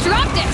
Dropped it!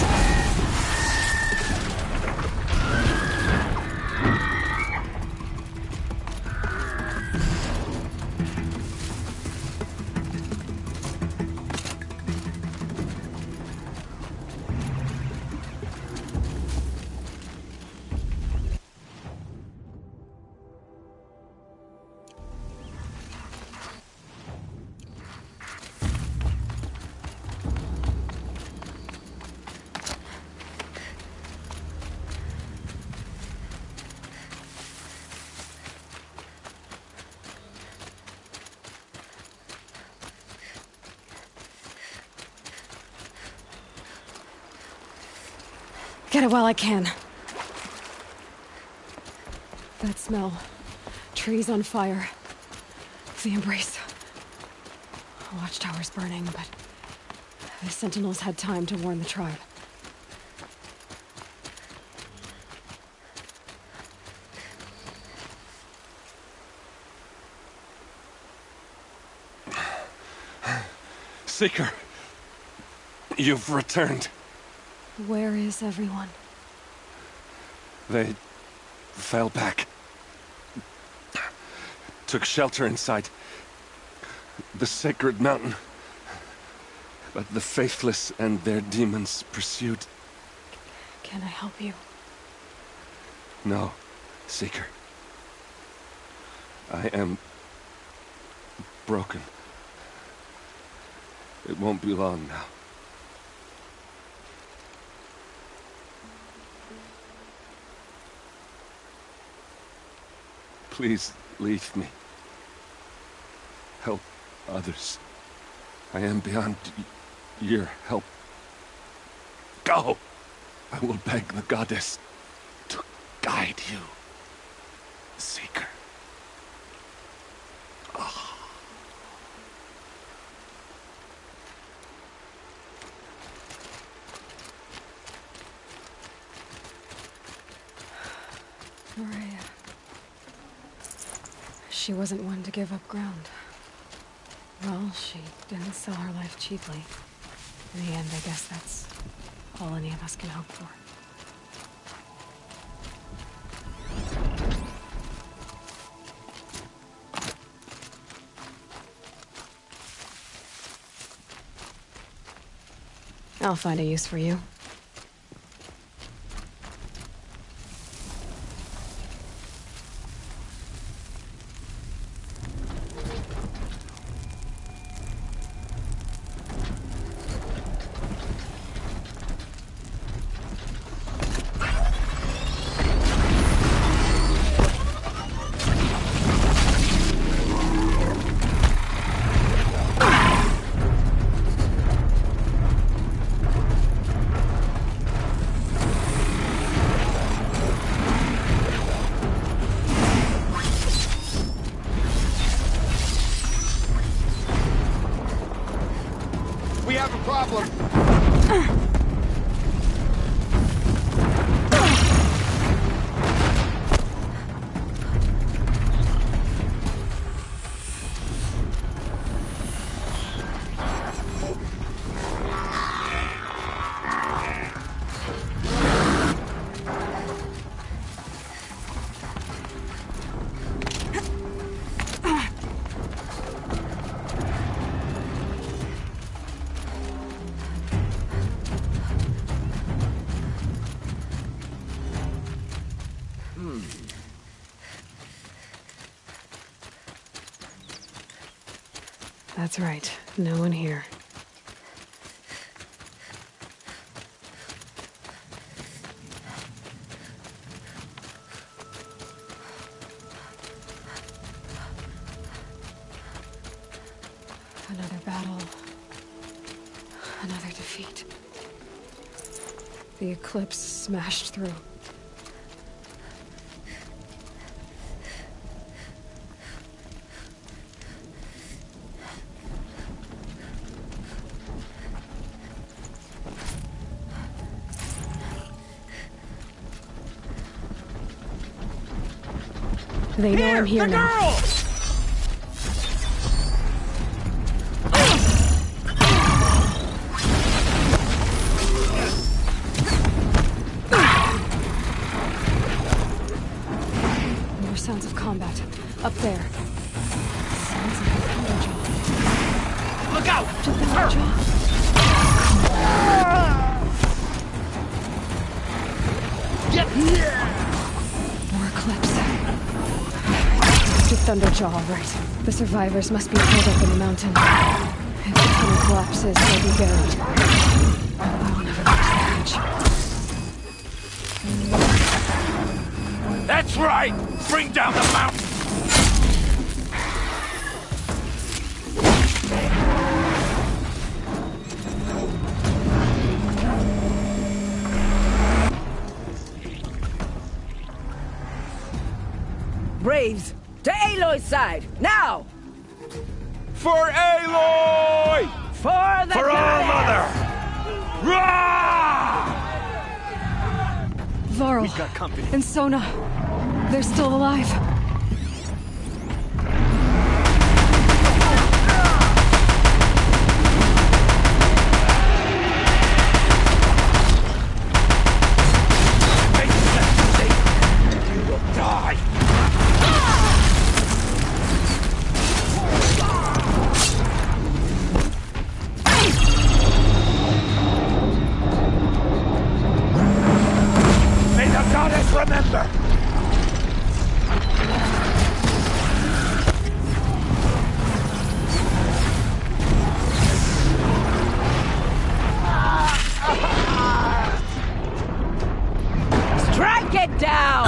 Get it while I can. That smell. Trees on fire. The embrace. Watchtower's burning, but the Sentinels had time to warn the tribe. Seeker, you've returned. Where is everyone? They fell back. Took shelter inside the sacred mountain. But the faithless and their demons pursued. Can I help you? No, Seeker. I am broken. It won't be long now. Please leave me. Help others. I am beyond your help. Go! I will beg the goddess to guide you, Seeker. Maria. She wasn't one to give up ground. Well, she didn't sell her life cheaply. In the end, I guess that's all any of us can hope for. I'll find a use for you. We have a problem. That's right. No one here. Another battle. Another defeat. The Eclipse smashed through. They know I'm here now. Girl! Up there. Sounds like a Thunderjaw. Look out! To Thunderjaw? Get here! More clips. To Thunderjaw, all right. The survivors must be pulled up in the mountain. If the tunnel collapses, they'll be buried. We'll never reach the edge. That's right! Bring down the mountain! Braves, to Aloy's side, now! For Aloy! For the For All Mother! Rah! Varl We've got company. and Sona. They're still alive. Make that mistake! You will die! May the goddess remember! Strike it down!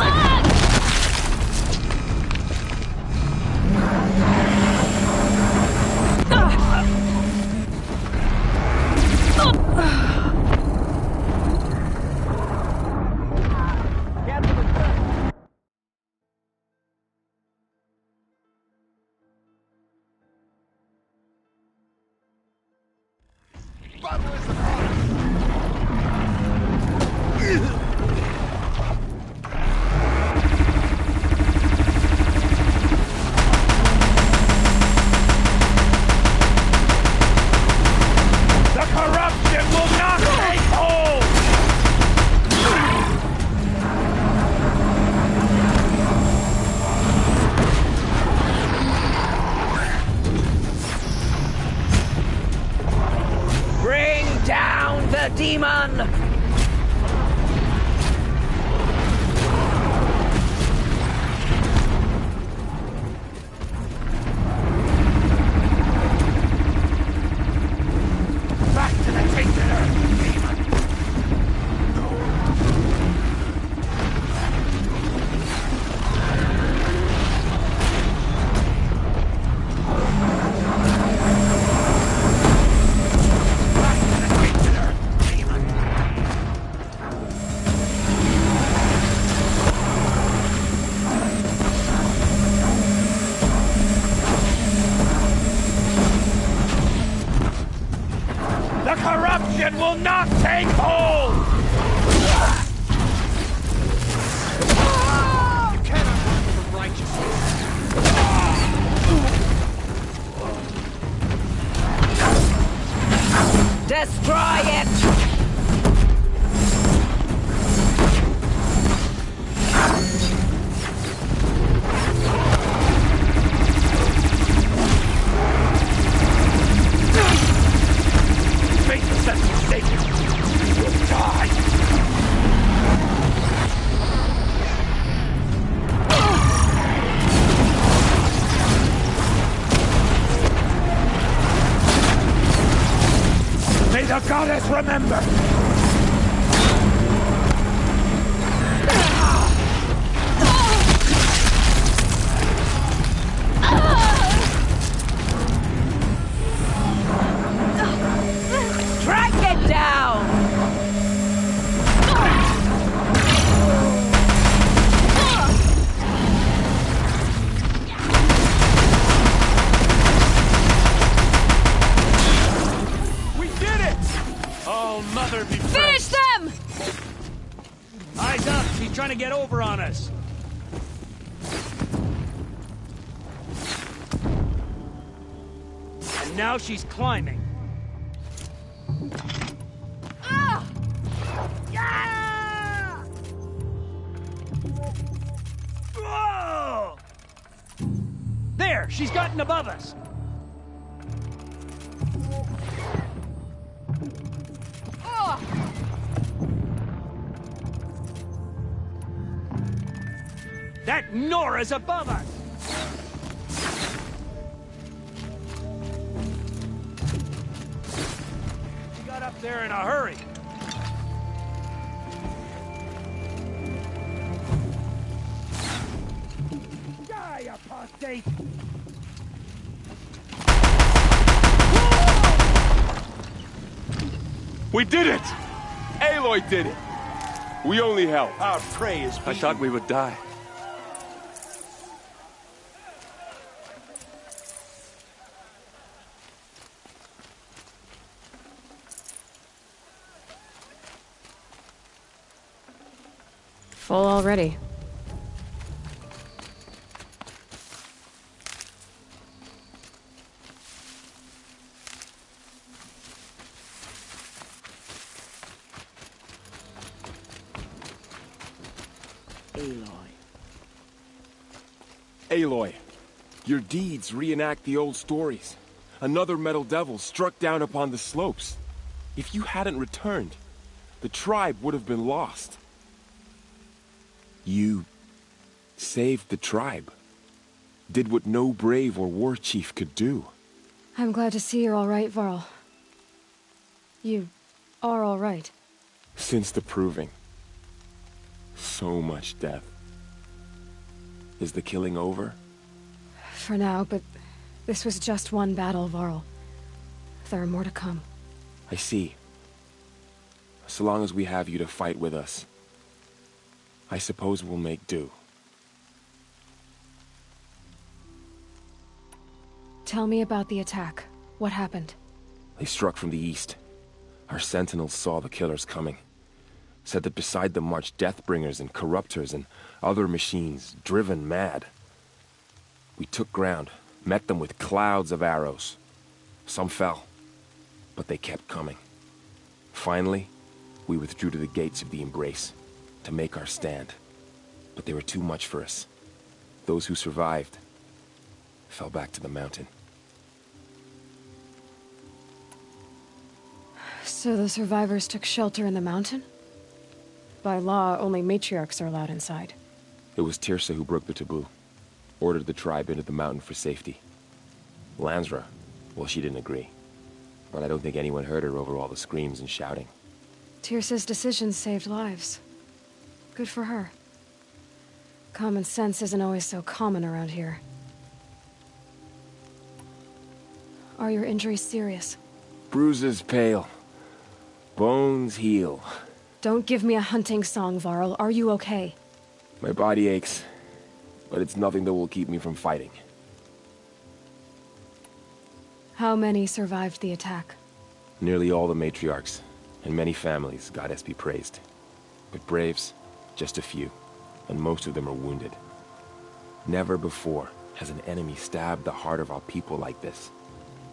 The corruption will not take hold! Bring down the demon! Back to the tainted earth, demon! Back to the tainted earth, demon! The corruption will not take hold! You cannot run from righteousness. Destroy it! Make that mistake! You will die! May the goddess remember! Strike it down! We did it! Oh, Mother be Finish praised. them! Eyes up! She's trying to get over on us! And now she's climbing. Yeah! Whoa! There! She's gotten above us! That Nora's above us! She got up there in a hurry. Die, apostate! We did it! Aloy did it! We only helped. Our prey is I thought we would die. Full already. Aloy, your deeds reenact the old stories. Another metal devil struck down upon the slopes. If you hadn't returned, the tribe would have been lost. You saved the tribe. Did what no brave or war chief could do. I'm glad to see you're all right, Varl. You are all right. Since the proving. So much death. Is the killing over? For now, but this was just one battle, Varl. There are more to come. I see. So long as we have you to fight with us, I suppose we'll make do. Tell me about the attack. What happened? They struck from the east. Our sentinels saw the killers coming. Said that beside them marched Deathbringers and Corruptors and other machines, driven mad. We took ground, met them with clouds of arrows. Some fell, but they kept coming. Finally, we withdrew to the gates of the Embrace to make our stand. But they were too much for us. Those who survived fell back to the mountain. So the survivors took shelter in the mountain? By law, only matriarchs are allowed inside. It was Teersa who broke the taboo. Ordered the tribe into the mountain for safety. Lansra, well, she didn't agree. But I don't think anyone heard her over all the screams and shouting. Teersa's decisions saved lives. Good for her. Common sense isn't always so common around here. Are your injuries serious? Bruises pale. Bones heal. Don't give me a hunting song, Varl. Are you okay? My body aches, but it's nothing that will keep me from fighting. How many survived the attack? Nearly all the matriarchs, and many families, goddess be praised. But braves, just a few, and most of them are wounded. Never before has an enemy stabbed the heart of our people like this.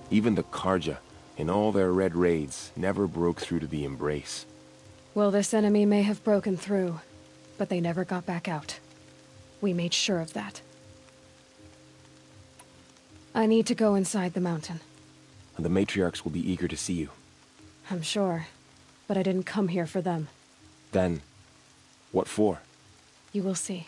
Even the Carja, in all their red raids, never broke through to the Embrace. Well, this enemy may have broken through, but they never got back out. We made sure of that. I need to go inside the mountain. And the matriarchs will be eager to see you. I'm sure, but I didn't come here for them. Then, what for? You will see.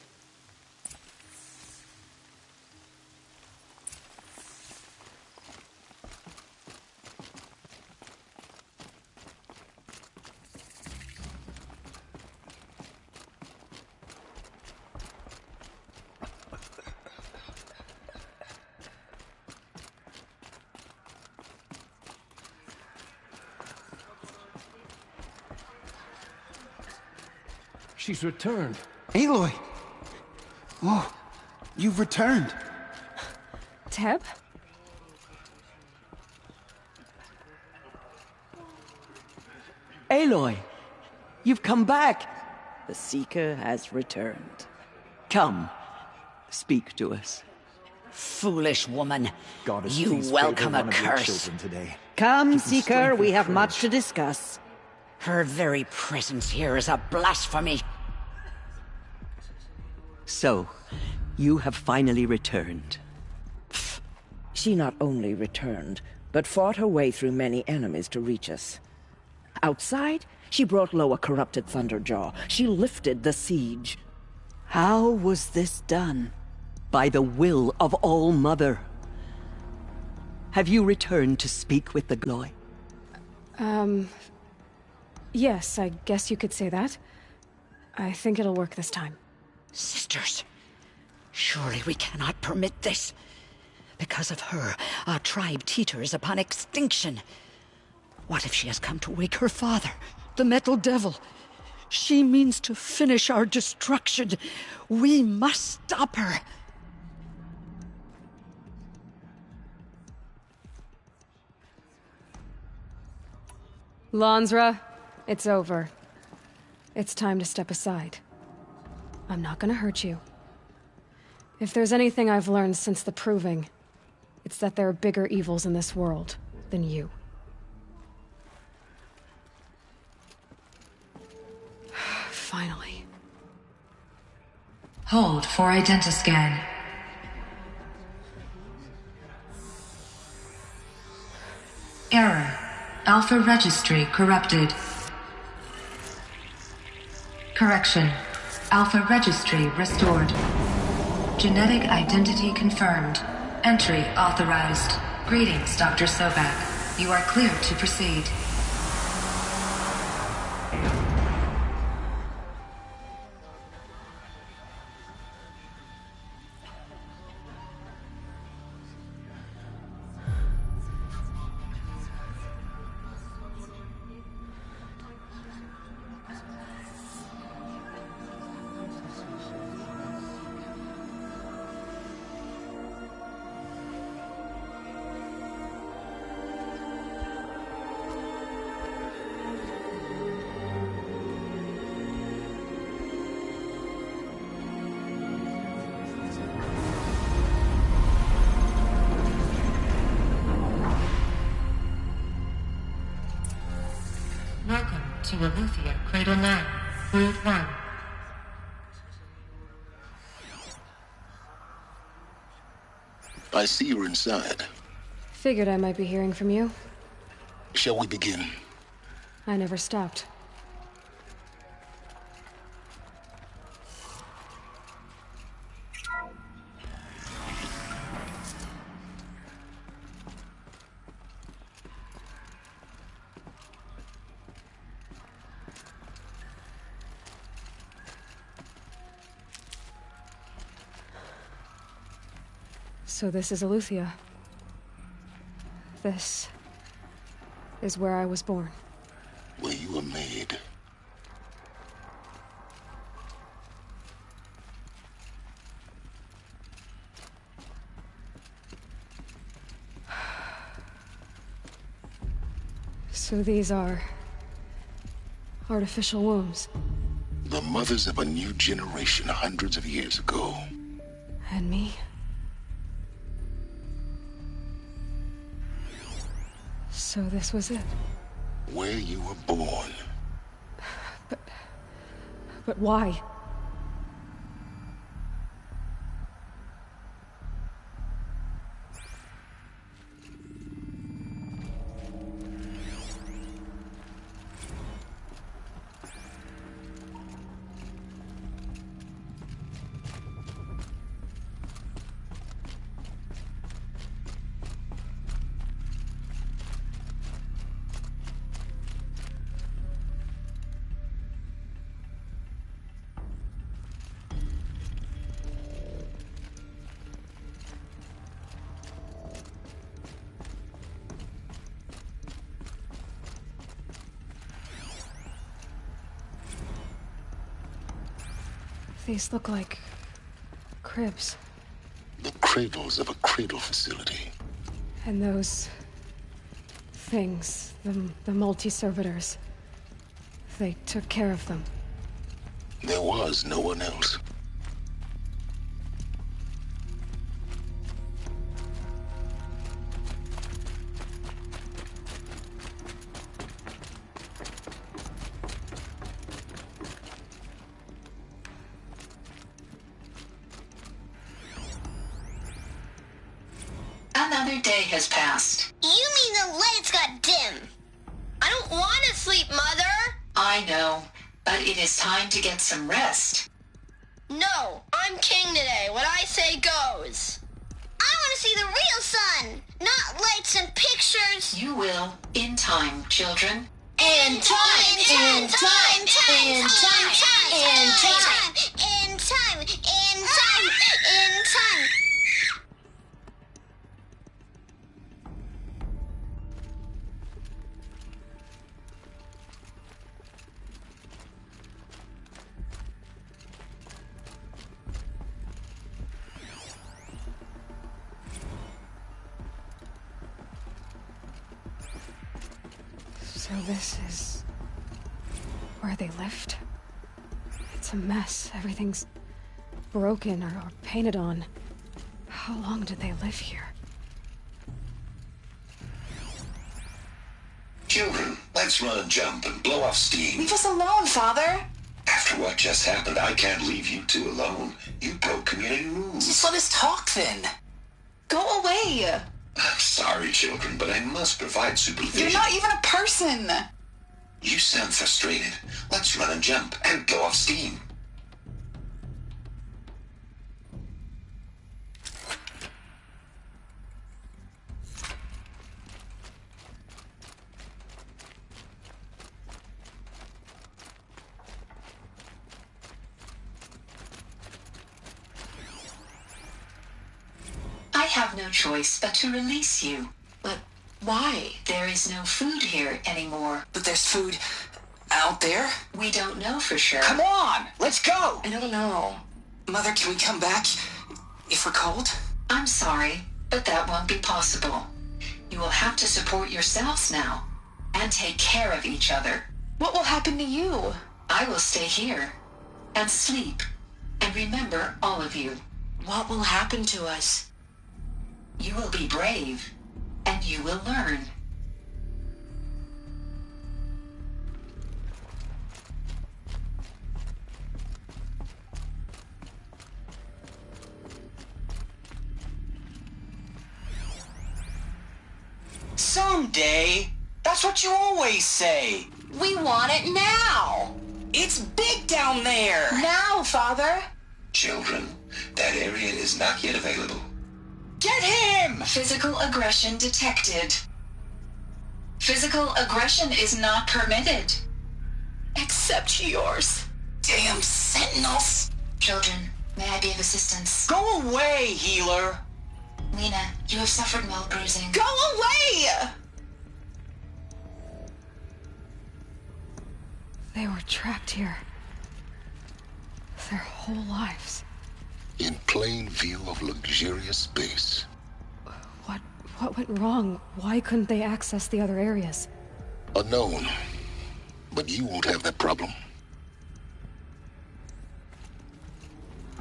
She's returned. Aloy! Oh, you've returned. Teb? Aloy! You've come back! The Seeker has returned. Come, speak to us. Foolish woman. Goddess, You please welcome favor a one of your curse. children today. Come, Give them Seeker, strength we and have much courage. to discuss. Her very presence here is a blasphemy. So, you have finally returned. She not only returned, but fought her way through many enemies to reach us. Outside, she brought low a corrupted Thunderjaw. She lifted the siege. How was this done? By the will of All-Mother. Have you returned to speak with the Gloi? Yes, I guess you could say that. I think it'll work this time. Sisters, surely we cannot permit this. Because of her, our tribe teeters upon extinction. What if she has come to wake her father, the Metal Devil? She means to finish our destruction. We must stop her. Lansra, it's over. It's time to step aside. I'm not gonna hurt you. If there's anything I've learned since the Proving, it's that there are bigger evils in this world than you. Finally. Hold for identiscan. Error. Alpha registry corrupted. Correction. Alpha registry restored. Genetic identity confirmed. Entry authorized. Greetings, Dr. Sobek. You are clear to proceed. Welcome to Aletheia Cradle 9, Brood 1. I see you're inside. Figured I might be hearing from you. Shall we begin? I never stopped. So this is Aletheia. This is where I was born. Where you were made. So these are artificial wombs. The mothers of a new generation hundreds of years ago. And me? So this was it. Where you were born. But why? These look like cribs. The cradles of a cradle facility. And those things, the multi-servitors, they took care of them. There was no one else. another day has passed. You mean the lights got dim? I don't want to sleep, Mother! I know, but it is time to get some rest. No, I'm king today. What I say goes. I want to see the real sun, not lights and pictures. You will, in time, children. In time, in time, in time, in time, in time, in time, in time. So this is where they lived? It's a mess. Everything's broken or painted on. How long did they live here? Children, let's run and jump and blow off steam. Leave us alone, Father. After what just happened, I can't leave you two alone. You broke community rules. Just let us talk then. Go away. I'm sorry, children, but I must provide supervision. You're not even a person. You sound frustrated. Let's run and jump and blow off steam. I have no choice but to release you. But why? There is no food here anymore. But there's food out there? We don't know for sure. Come on, let's go. I don't know. Mother, can we come back if we're cold? I'm sorry, but that won't be possible. You will have to support yourselves now and take care of each other. What will happen to you? I will stay here and sleep and remember all of you. What will happen to us? You will be brave and you will learn. Someday. That's what you always say. We want it now. It's big down there. Now, Father. Children, that area is not yet available. Get him! Physical aggression detected. Physical aggression is not permitted. Except yours. Damn sentinels. Children, may I be of assistance? Go away, healer. Lena, you have suffered mild bruising. Go away! They were trapped here. Their whole lives. In plain view of luxurious space. What went wrong? Why couldn't they access the other areas? Unknown. But you won't have that problem.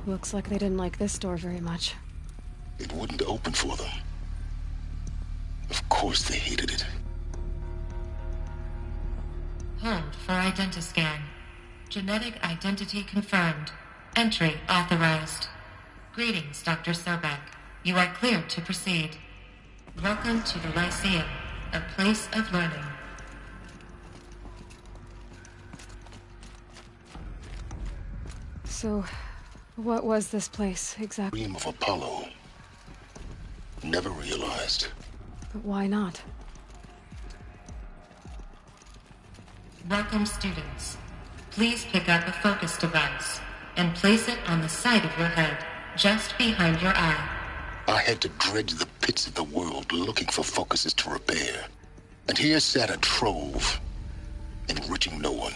Looks like they didn't like this door very much. It wouldn't open for them. Of course they hated it. Hold for identiscan. Genetic identity confirmed. Entry authorized. Greetings, Dr. Sobek. You are cleared to proceed. Welcome to the Lyceum, a place of learning. So, what was this place exactly? Dream of Apollo. Never realized. But why not? Welcome, students. Please pick up a focus device and place it on the side of your head, just behind your eye. I had to dredge the pits of the world looking for focuses to repair. And here sat a trove, enriching no one.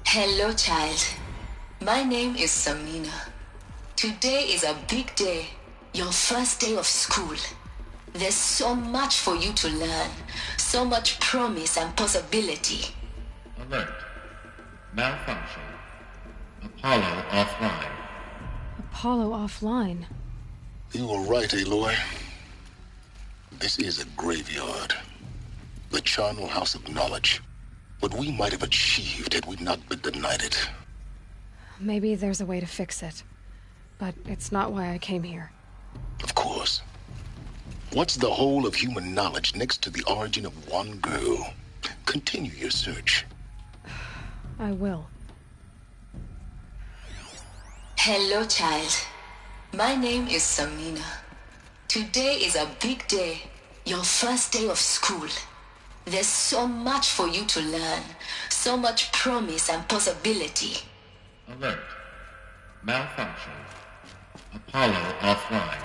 Hello, child. My name is Samina. Today is a big day, your first day of school. There's so much for you to learn, so much promise and possibility. Alert. Malfunction. Apollo offline. Apollo offline? You were right, Aloy. This is a graveyard. The charnel house of knowledge. What we might have achieved had we not been denied it. Maybe there's a way to fix it. But it's not why I came here. Of course. What's the whole of human knowledge next to the origin of one girl? Continue your search. I will. Hello, child. My name is Samina. Today is a big day. Your first day of school. There's so much for you to learn. So much promise and possibility. Alert. Malfunction. Apollo offline.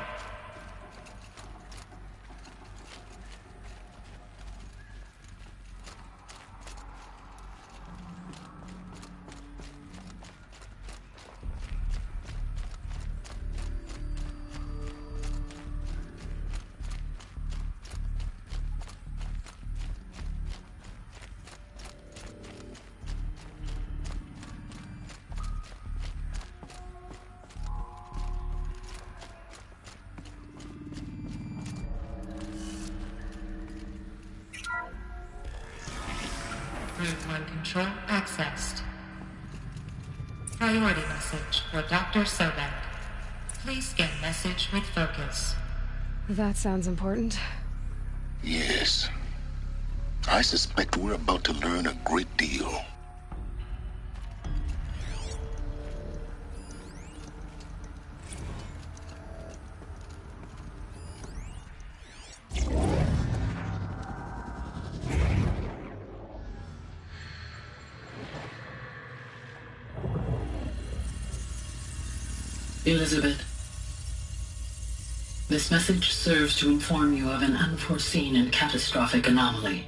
Group 1 control accessed. Priority message for Dr. Sobek. Please scan message with focus. That sounds important. Yes. I suspect we're about to learn a great deal. Elizabeth, this message serves to inform you of an unforeseen and catastrophic anomaly.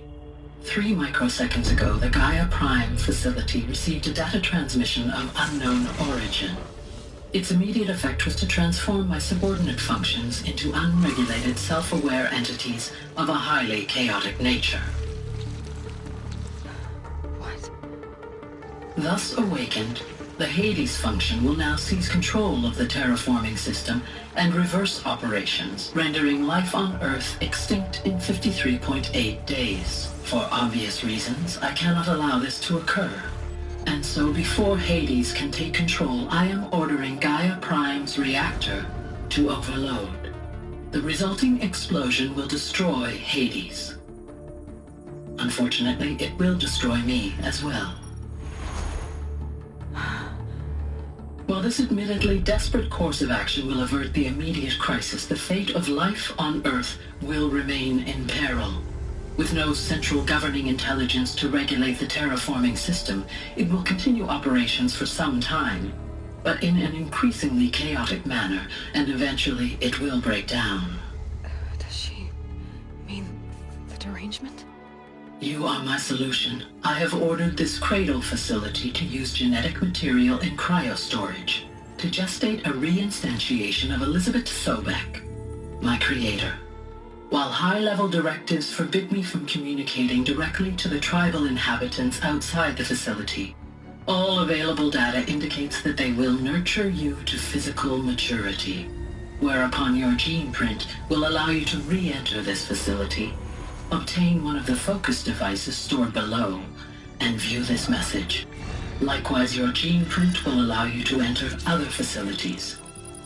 3 microseconds ago, the Gaia Prime facility received a data transmission of unknown origin. Its immediate effect was to transform my subordinate functions into unregulated, self-aware entities of a highly chaotic nature. What? Thus awakened, the Hades function will now seize control of the terraforming system and reverse operations, rendering life on Earth extinct in 53.8 days. For obvious reasons, I cannot allow this to occur. And so before Hades can take control, I am ordering Gaia Prime's reactor to overload. The resulting explosion will destroy Hades. Unfortunately, it will destroy me as well. While this admittedly desperate course of action will avert the immediate crisis, the fate of life on Earth will remain in peril. With no central governing intelligence to regulate the terraforming system, it will continue operations for some time, but in an increasingly chaotic manner, and eventually it will break down. Does she mean the derangement? You are my solution. I have ordered this cradle facility to use genetic material in cryostorage to gestate a reinstantiation of Elizabeth Sobek, my creator. While high-level directives forbid me from communicating directly to the tribal inhabitants outside the facility, all available data indicates that they will nurture you to physical maturity, whereupon your gene print will allow you to re-enter this facility, obtain one of the focus devices stored below, and view this message. Likewise, your gene print will allow you to enter other facilities,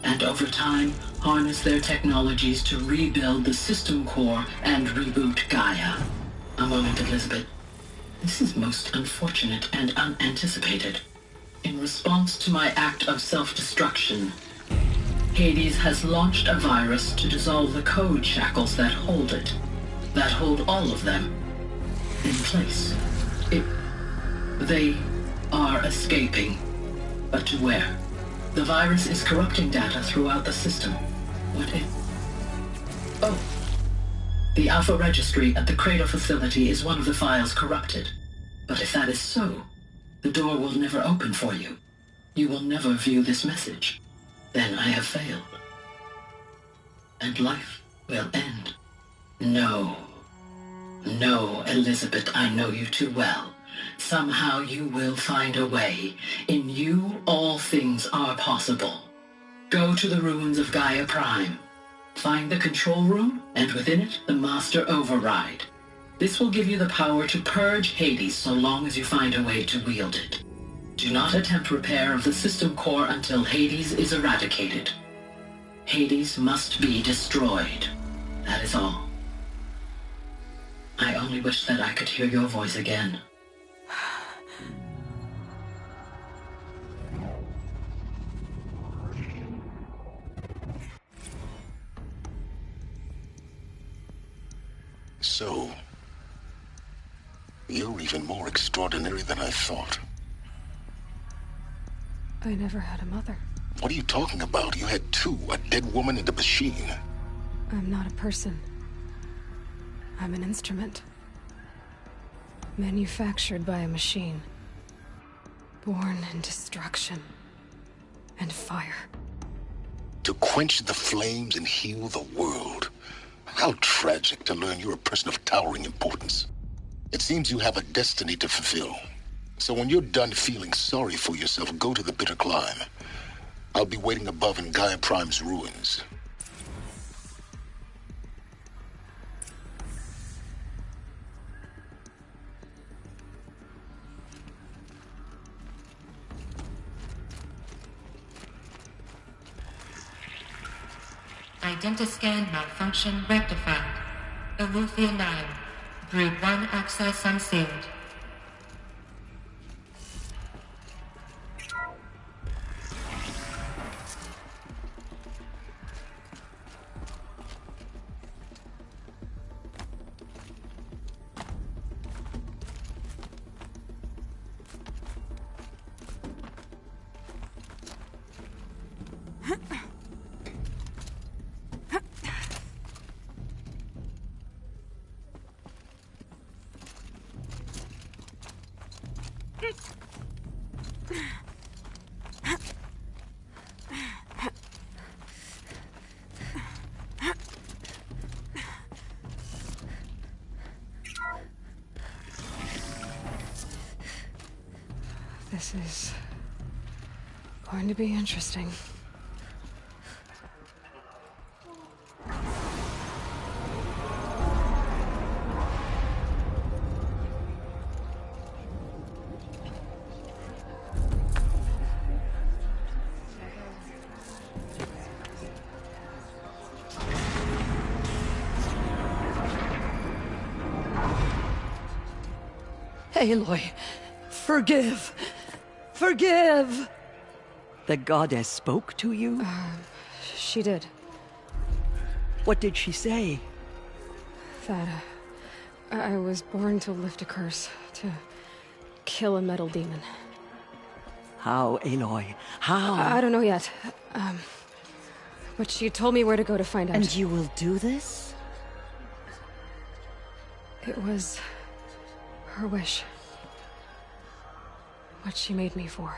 and over time, harness their technologies to rebuild the system core and reboot Gaia. A moment, Elizabeth. This is most unfortunate and unanticipated. In response to my act of self-destruction, Hades has launched a virus to dissolve the code shackles that hold it, that hold all of them in place. They are escaping, but to where? The virus is corrupting data throughout the system. What if... Oh. The Alpha Registry at the Cradle facility is one of the files corrupted. But if that is so, the door will never open for you. You will never view this message. Then I have failed. And life will end. No. No, Elizabeth, I know you too well. Somehow you will find a way. In you, all things are possible. Go to the ruins of Gaia Prime. Find the control room, and within it, the Master Override. This will give you the power to purge Hades so long as you find a way to wield it. Do not attempt repair of the system core until Hades is eradicated. Hades must be destroyed. That is all. I only wish that I could hear your voice again. So, you're even more extraordinary than I thought. I never had a mother. What are you talking about? You had two, a dead woman and a machine. I'm not a person. I'm an instrument. Manufactured by a machine. Born in destruction and fire. To quench the flames and heal the world. How tragic to learn you're a person of towering importance. It seems you have a destiny to fulfill. So when you're done feeling sorry for yourself, go to the Bitter Climb. I'll be waiting above in Gaia Prime's ruins. Identiscan malfunction rectified. Elufia 9. Brood 1 access unsealed. This is going to be interesting. Aloy, forgive! Forgive! The goddess spoke to you? She did. What did she say? That I was born to lift a curse, to kill a metal demon. How, Aloy? How? I don't know yet. But she told me where to go to find out. And you will do this? It was her wish. What she made me for.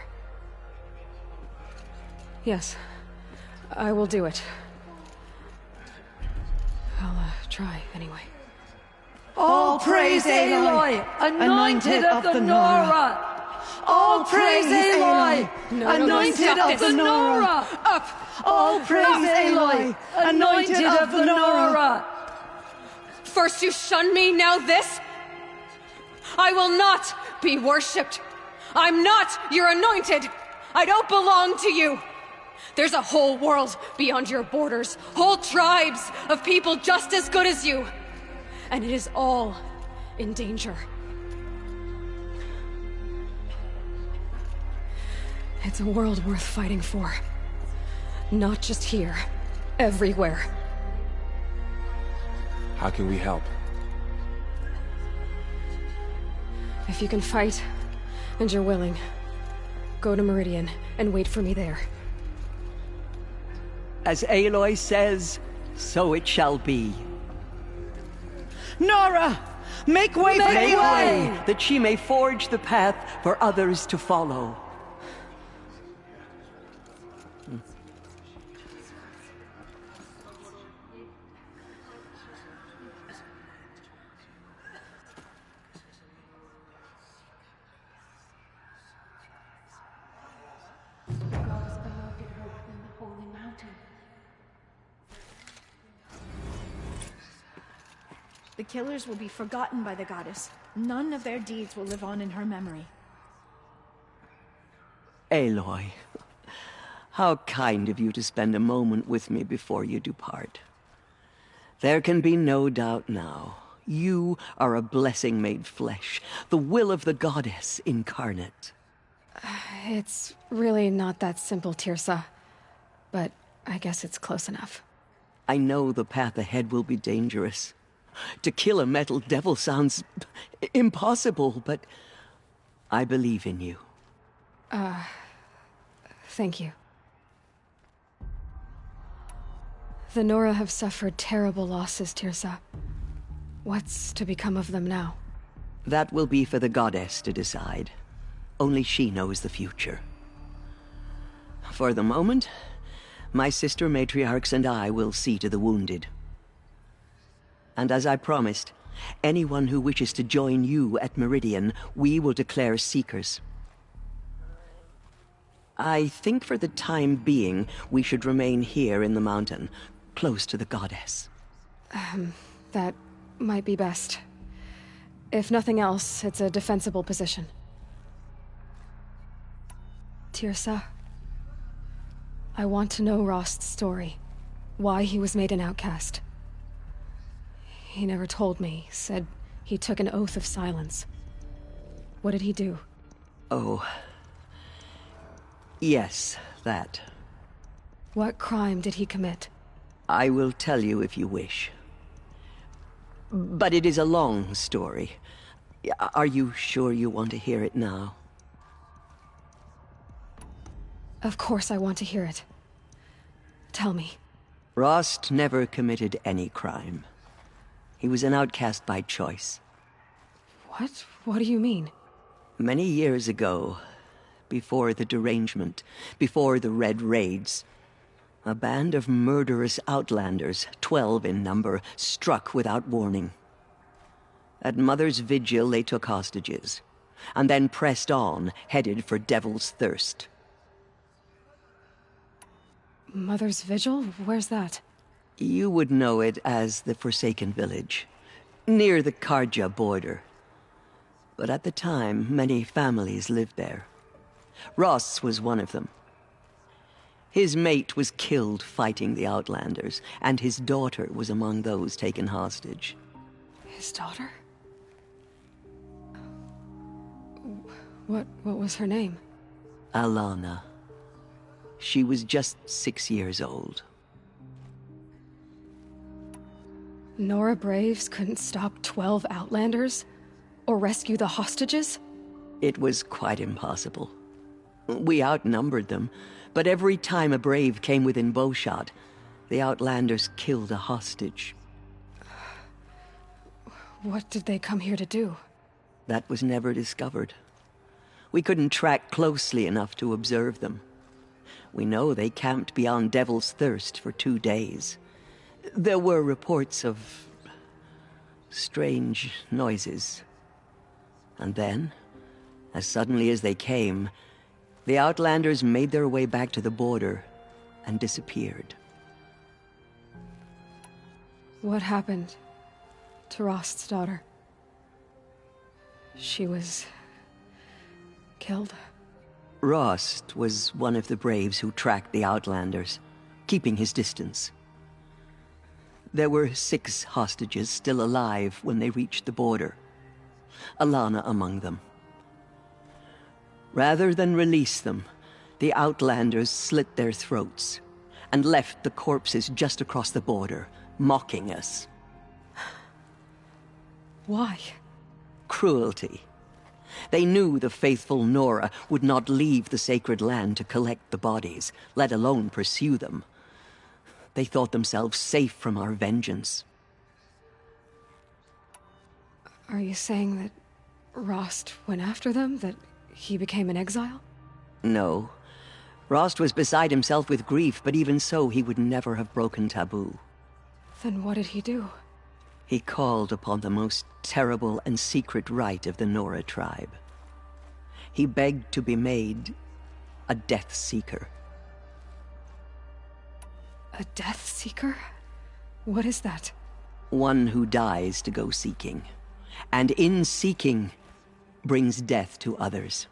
Yes, I will do it. I'll try anyway. All praise Aloy, anointed of the Nora! All praise Aloy, anointed of the Nora! Up! All praise Aloy, anointed of the Nora! First you shun me, now this? I will not be worshipped. I'm not your anointed. I don't belong to you. There's a whole world beyond your borders, whole tribes of people just as good as you. And it is all in danger. It's a world worth fighting for. Not just here, everywhere. How can we help? If you can fight, and you're willing, go to Meridian and wait for me there. As Aloy says, so it shall be. Nora! Make way for Aloy, that she may forge the path for others to follow. The killers will be forgotten by the goddess. None of their deeds will live on in her memory. Aloy, how kind of you to spend a moment with me before you depart. There can be no doubt now. You are a blessing made flesh, the will of the goddess incarnate. It's really not that simple, Tirsa. But I guess it's close enough. I know the path ahead will be dangerous. To kill a metal devil sounds impossible, but I believe in you. Thank you. The Nora have suffered terrible losses, Tirsa. What's to become of them now? That will be for the goddess to decide. Only she knows the future. For the moment, my sister matriarchs and I will see to the wounded. And as I promised, anyone who wishes to join you at Meridian, we will declare seekers. I think for the time being, we should remain here in the mountain, close to the goddess. That might be best. If nothing else, it's a defensible position. Tirsa, I want to know Rost's story. Why he was made an outcast. He never told me, said he took an oath of silence. What did he do? Oh. Yes, that. What crime did he commit? I will tell you if you wish. But it is a long story. Are you sure you want to hear it now? Of course I want to hear it. Tell me. Rost never committed any crime. He was an outcast by choice. What? What do you mean? Many years ago, before the derangement, before the Red Raids, a band of murderous outlanders, 12 in number, struck without warning. At Mother's Vigil, they took hostages, and then pressed on, headed for Devil's Thirst. Mother's Vigil? Where's that? You would know it as the Forsaken Village, near the Karja border. But at the time, many families lived there. Ross was one of them. His mate was killed fighting the Outlanders, and his daughter was among those taken hostage. His daughter? What was her name? Alana. She was just 6 years old. Nora Braves couldn't stop 12 Outlanders? Or rescue the hostages? It was quite impossible. We outnumbered them, but every time a Brave came within bowshot, the Outlanders killed a hostage. What did they come here to do? That was never discovered. We couldn't track closely enough to observe them. We know they camped beyond Devil's Thirst for 2 days. There were reports of strange noises. And then, as suddenly as they came, the Outlanders made their way back to the border and disappeared. What happened to Rost's daughter? She was killed? Rost was one of the Braves who tracked the Outlanders, keeping his distance. There were 6 hostages still alive when they reached the border. Alana among them. Rather than release them, the Outlanders slit their throats and left the corpses just across the border, mocking us. Why? Cruelty. They knew the faithful Nora would not leave the sacred land to collect the bodies, let alone pursue them. They thought themselves safe from our vengeance. Are you saying that Rost went after them? That he became an exile? No. Rost was beside himself with grief, but even so, he would never have broken taboo. Then what did he do? He called upon the most terrible and secret rite of the Nora tribe. He begged to be made a Death Seeker. A Death Seeker? What is that? One who dies to go seeking, and in seeking, brings death to others.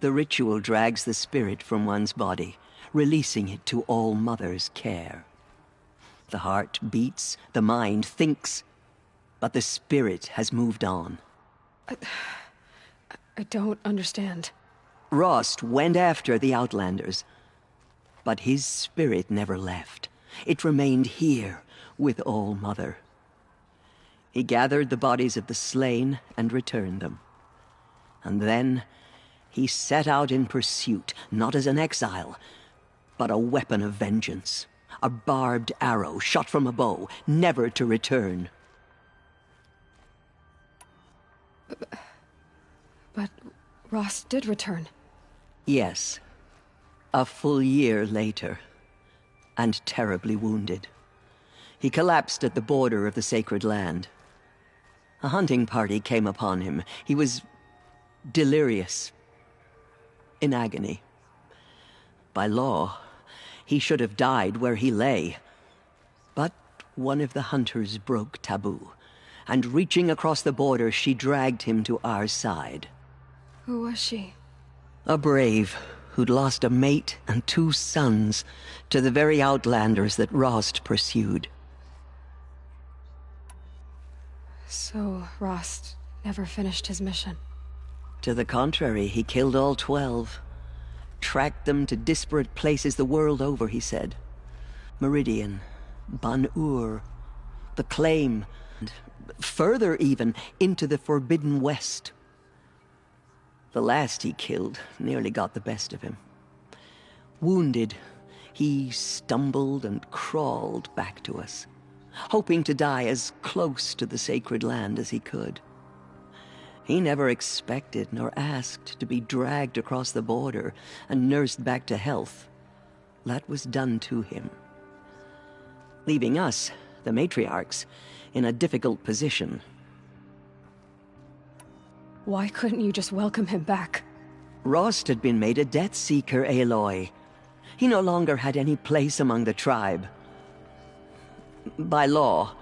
The ritual drags the spirit from one's body, releasing it to All Mother's care. The heart beats, the mind thinks, but the spirit has moved on. I don't understand. Rost went after the Outlanders, but his spirit never left. It remained here with All Mother. He gathered the bodies of the slain and returned them. And then he set out in pursuit, not as an exile, but a weapon of vengeance. A barbed arrow shot from a bow, never to return. But Rost did return. Yes. A full year later, and terribly wounded. He collapsed at the border of the sacred land. A hunting party came upon him. He was delirious, in agony. By law, he should have died where he lay. But one of the hunters broke taboo, and reaching across the border, she dragged him to our side. Who was she? A brave who'd lost a mate and 2 sons to the very Outlanders that Rost pursued. So Rost never finished his mission. To the contrary, he killed all 12. Tracked them to disparate places the world over, he said. Meridian, Ban-Ur, the Claim, and further even, into the Forbidden West. The last he killed nearly got the best of him. Wounded, he stumbled and crawled back to us, hoping to die as close to the sacred land as he could. He never expected nor asked to be dragged across the border and nursed back to health. That was done to him, leaving us, the matriarchs, in a difficult position. Why couldn't you just welcome him back? Rost had been made a Death Seeker, Aloy. He no longer had any place among the tribe. By law,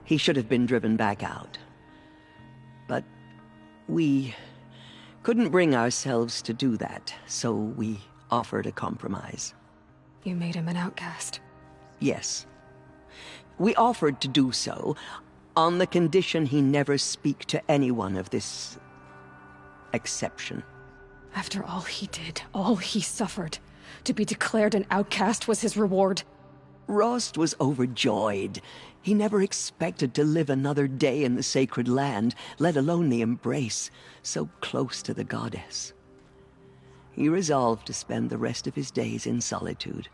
he should have been driven back out. But we couldn't bring ourselves to do that, so we offered a compromise. You made him an outcast. Yes. We offered to do so on the condition he never speak to anyone of this exception. After all he did, all he suffered, to be declared an outcast was his reward. Rost was overjoyed. He never expected to live another day in the sacred land, let alone the embrace, so close to the goddess. He resolved to spend the rest of his days in solitude,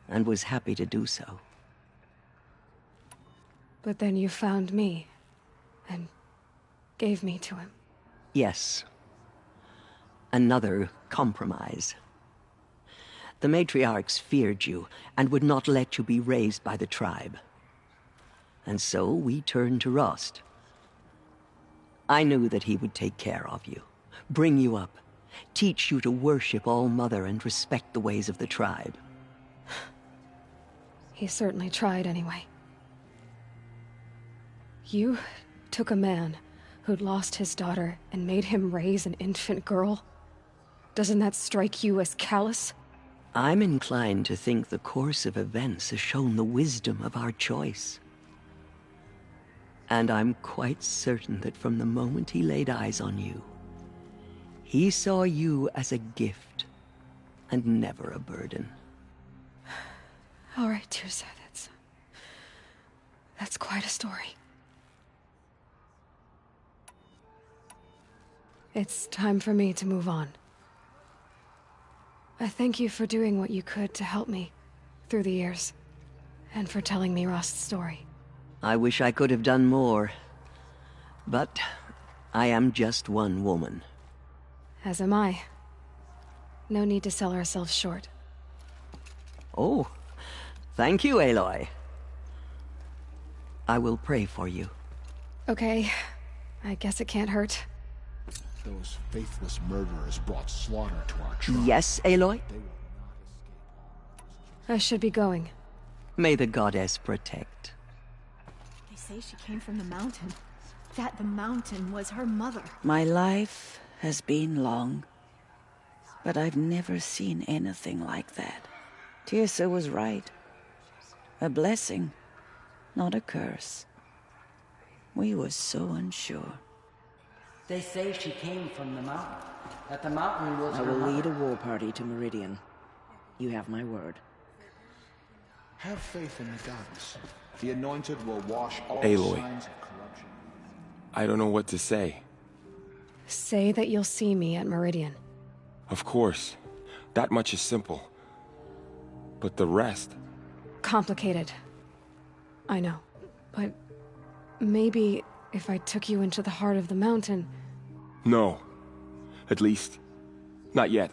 and was happy to do so. But then you found me, and gave me to him. Yes. Another compromise. The matriarchs feared you, and would not let you be raised by the tribe. And so we turned to Rost. I knew that he would take care of you, bring you up, teach you to worship All Mother and respect the ways of the tribe. He certainly tried anyway. You took a man who'd lost his daughter and made him raise an infant girl? Doesn't that strike you as callous? I'm inclined to think the course of events has shown the wisdom of our choice. And I'm quite certain that from the moment he laid eyes on you, he saw you as a gift and never a burden. All right, Teersa, that's quite a story. It's time for me to move on. I thank you for doing what you could to help me through the years, and for telling me Rost's story. I wish I could have done more, but I am just one woman. As am I. No need to sell ourselves short. Oh, thank you, Aloy. I will pray for you. Okay, I guess it can't hurt. Those faithless murderers brought slaughter to our tribe. Yes, Aloy? I should be going. May the goddess protect. They say she came from the mountain. That the mountain was her mother. My life has been long. But I've never seen anything like that. Tirsa was right. A blessing, not a curse. We were so unsure. They say she came from the mountain. That the mountain was I will lead a war party to Meridian. You have my word. Have faith in the goddess. The anointed will wash all Aloy. signs of corruption. I don't know what to say. Say that you'll see me at Meridian. Of course. That much is simple. But the rest... Complicated. I know. But maybe if I took you into the heart of the mountain... No. At least, not yet.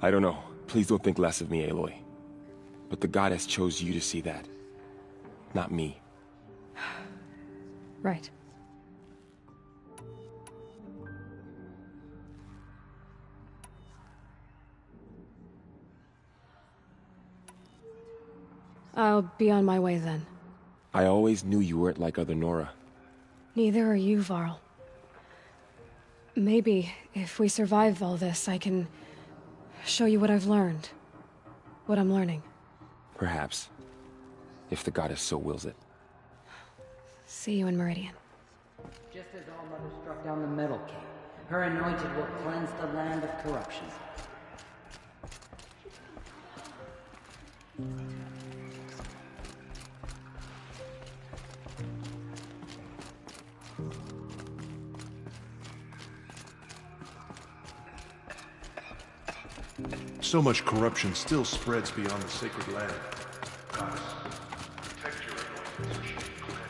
I don't know. Please don't think less of me, Aloy. But the goddess chose you to see that. Not me. Right. I'll be on my way then. I always knew you weren't like other Nora. Neither are you, Varl. Maybe, if we survive all this, I can show you what I've learned. What I'm learning. Perhaps. If the goddess so wills it. See you in Meridian. just as All-Mother struck down the Metal King. Her anointed will cleanse the land of corruption. So much corruption still spreads beyond the sacred land. Goddess, protect your anointed so she can cleanse.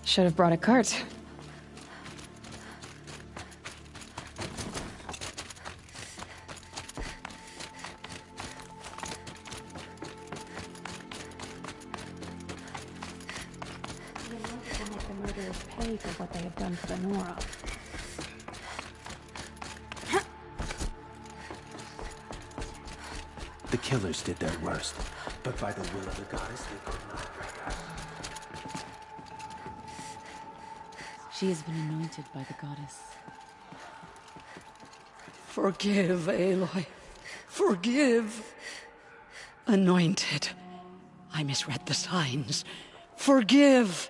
Should have brought a cart. The murderers pay for what they have done for the Nora. The killers did their worst, but by the will of the goddess, they could not drag us. She has been anointed by the goddess. Forgive, Aloy. Forgive. Anointed. I misread the signs. Forgive.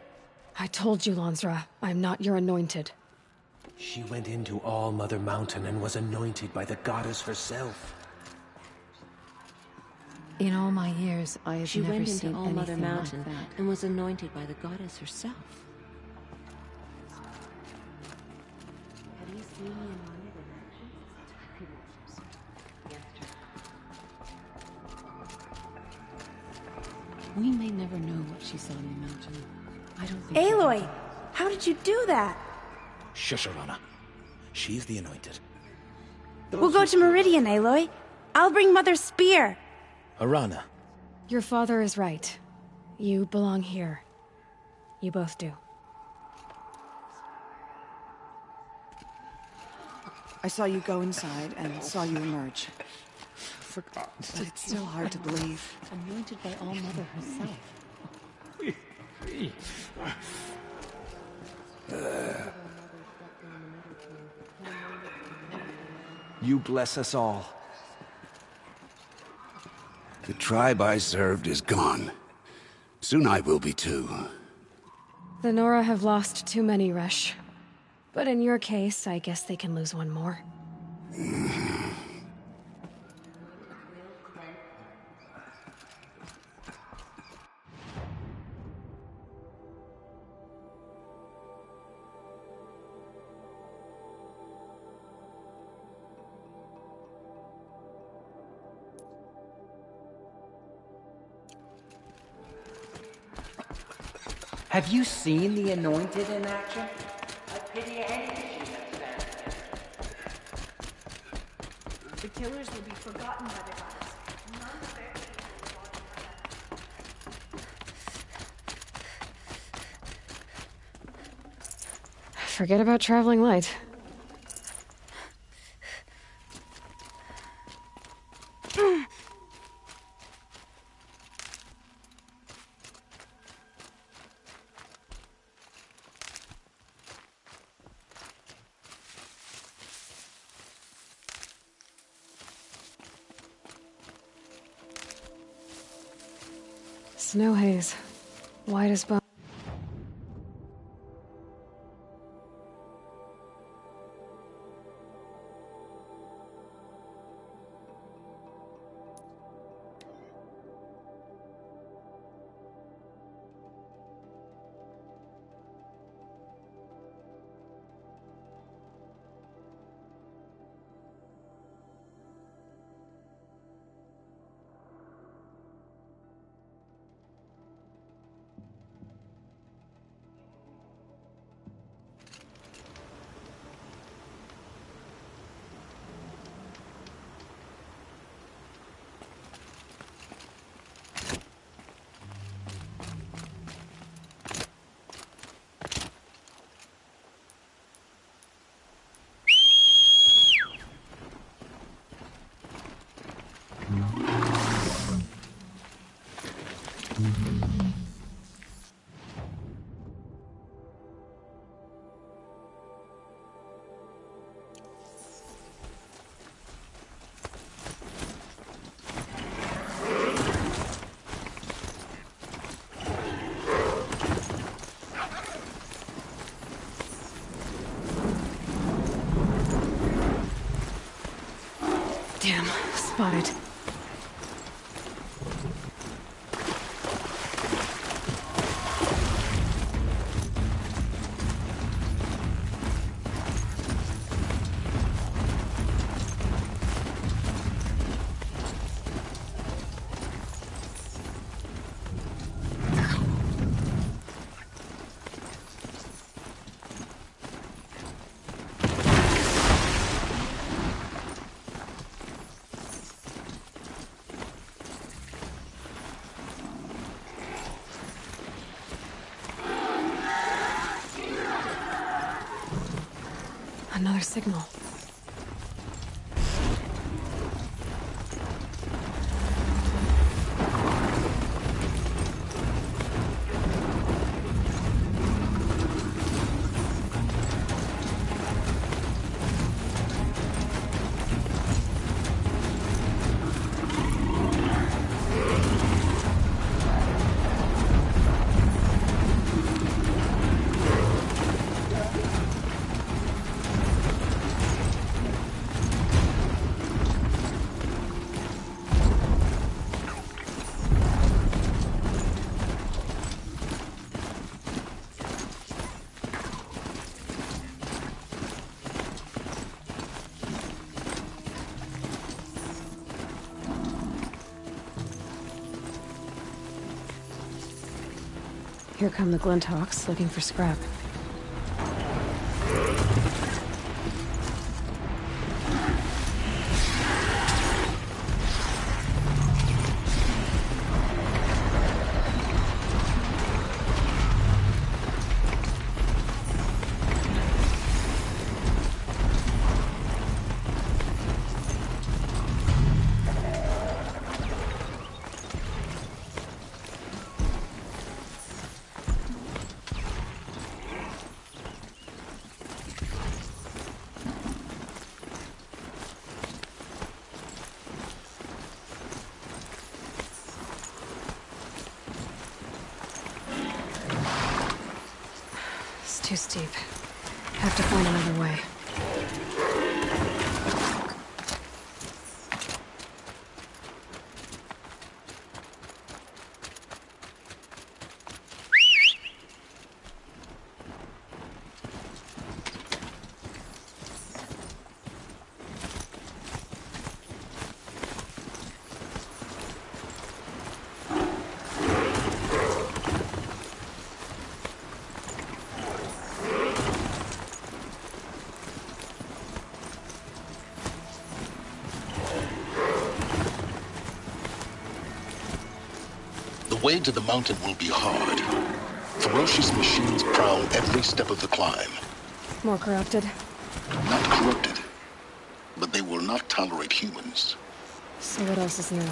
I told you, Lansra, I'm not your anointed. She went into All Mother Mountain and was anointed by the goddess herself. In all my years, I have She never went seen into All Mother anything Mountain like that. and was anointed by the goddess herself. Have you seen the anointed in action? We may never know what she saw in the mountain. I don't think... Aloy! How did you do that? Shush, Arana. She's the anointed. We'll go to Meridian, Aloy. I'll bring Mother's spear. Arana. Your father is right. You belong here. You both do. I saw you go inside and saw you emerge. But it's still hard to believe. Anointed by All Mother herself. You bless us all. The tribe I served is gone. Soon I will be too. The Nora have lost too many, Resh. But in your case, I guess they can lose one more. Have you seen the Anointed in action? I pity any she has been. The killers will be forgotten by the goddess. Forget about traveling light. Snow haze. White as bone. Damn, spotted. Another signal. Here come the Glinthawks, looking for scrap. Too steep. Have to find another way. The way to the mountain will be hard. Ferocious machines prowl every step of the climb. More corrupted? Not corrupted, but they will not tolerate humans. So what else is new?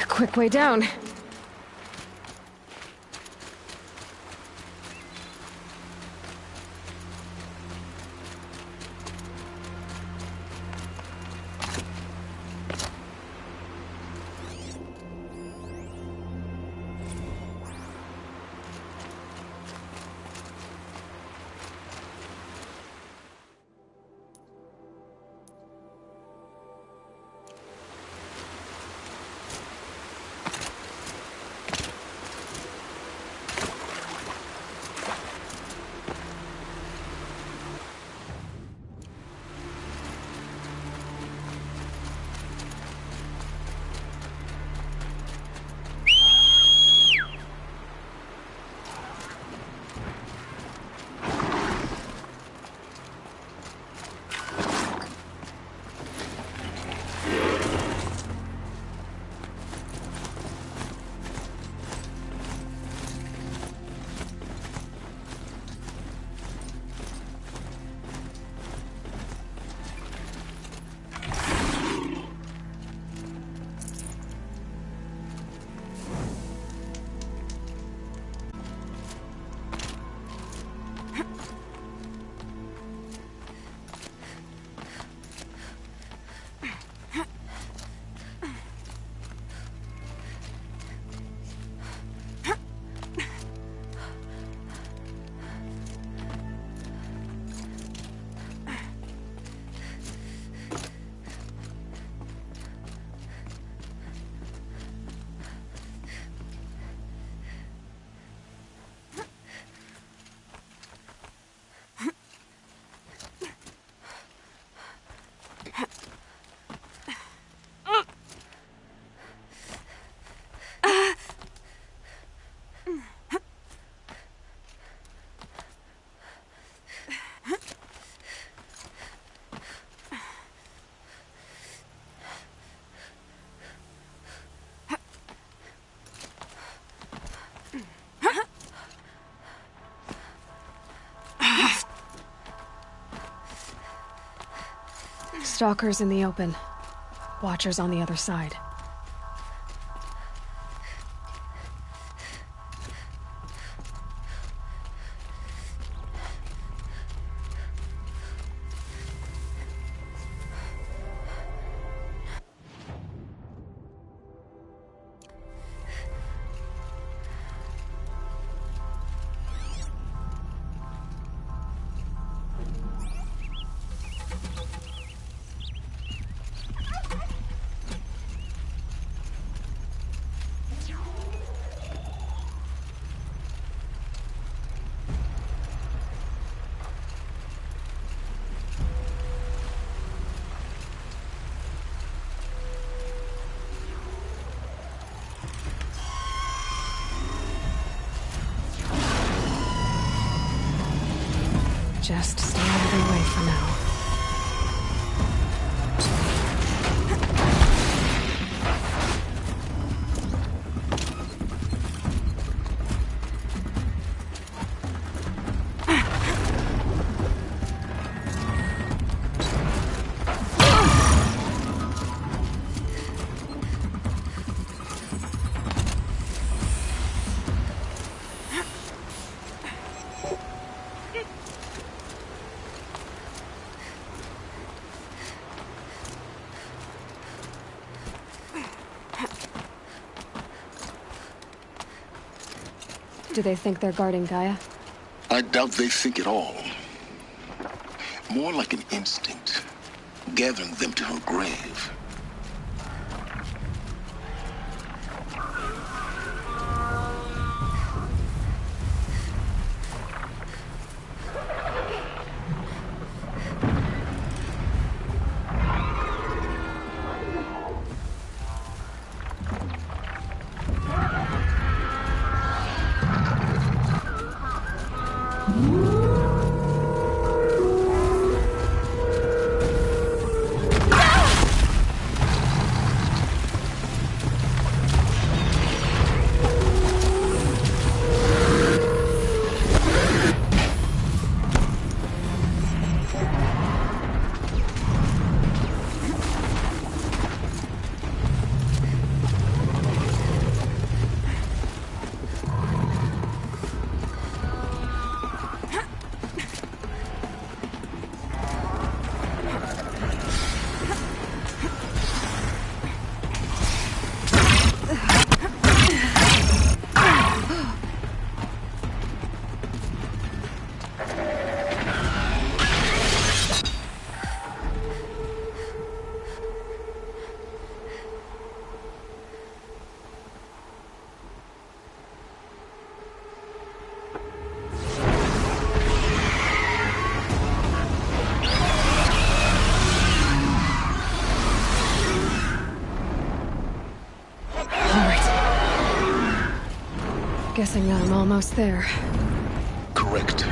Quick way down. Stalkers in the open. Watchers on the other side. Just stay out of their way for now. Do they think they're guarding Gaia? I doubt they think at all. More like an instinct, gathering them to her grave. Guessing I'm almost there. Correct.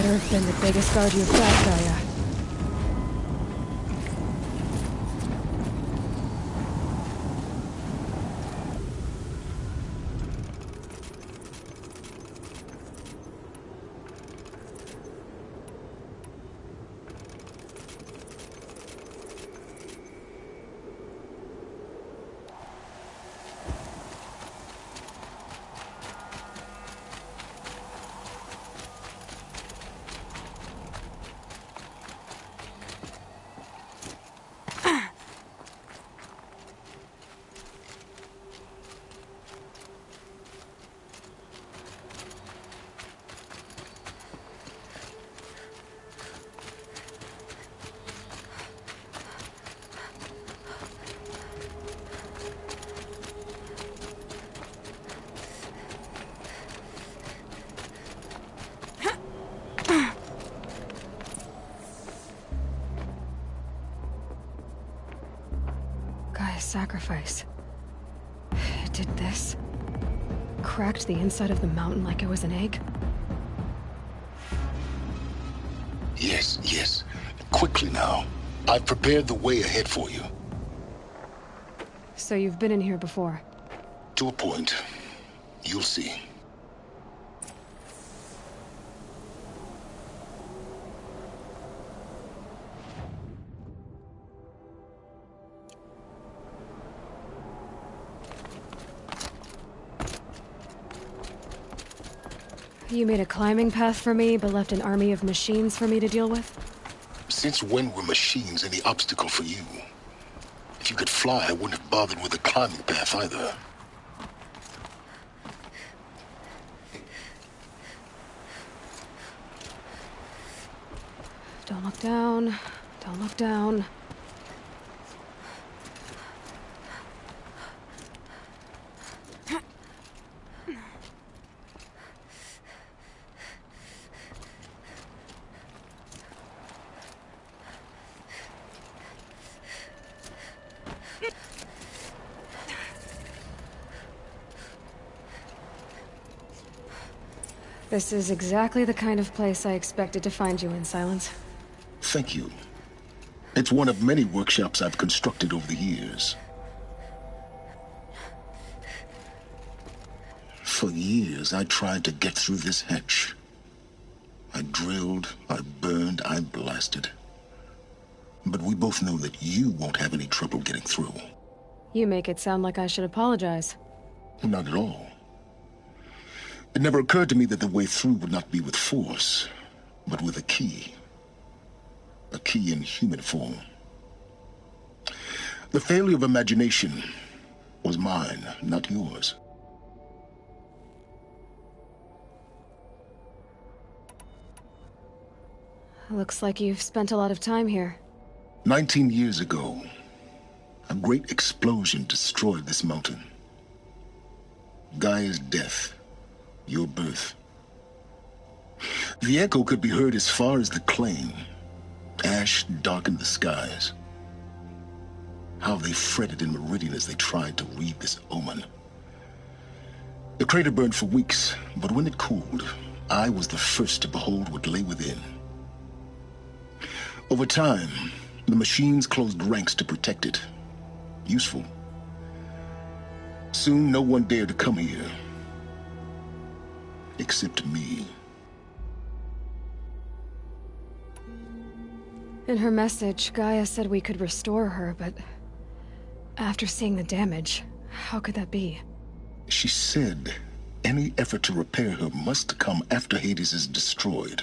better have been the biggest guard you've got, Gaia. Sacrifice. It did this. Cracked the inside of the mountain like it was an egg. Yes, yes. Quickly now. I've prepared the way ahead for you. So you've been in here before? To a point. You'll see. You made a climbing path for me, but left an army of machines for me to deal with? Since when were machines any obstacle for you? If you could fly, I wouldn't have bothered with the climbing path either. Don't look down. Don't look down. This is exactly the kind of place I expected to find you in, Silence. Thank you. It's one of many workshops I've constructed over the years. For years, I tried to get through this hatch. I drilled, I burned, I blasted. But we both know that you won't have any trouble getting through. You make it sound like I should apologize. Not at all. It never occurred to me that the way through would not be with force, but with a key. A key in human form. The failure of imagination was mine, not yours. Looks like you've spent a lot of time here. 19 years ago, a great explosion destroyed this mountain. Gaia's death. Your birth. The echo could be heard as far as the claim. Ash darkened the skies. How they fretted in Meridian as they tried to read this omen. The crater burned for weeks, but when it cooled, I was the first to behold what lay within. Over time, the machines closed ranks to protect it. Useful. Soon, no one dared to come here. Except me. In her message, Gaia said we could restore her, but after seeing the damage, how could that be? She said any effort to repair her must come after Hades is destroyed.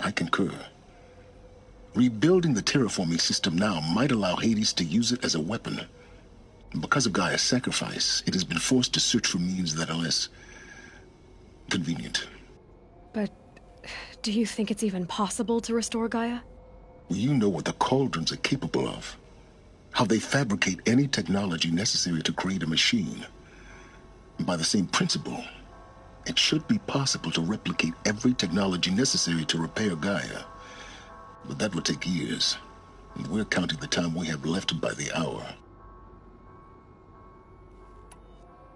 I concur. Rebuilding the terraforming system now might allow Hades to use it as a weapon. Because of Gaia's sacrifice, it has been forced to search for means that are less convenient. But do you think it's even possible to restore Gaia? Well, you know what the Cauldrons are capable of. How they fabricate any technology necessary to create a machine. And by the same principle, it should be possible to replicate every technology necessary to repair Gaia. But that would take years. And we're counting the time we have left by the hour.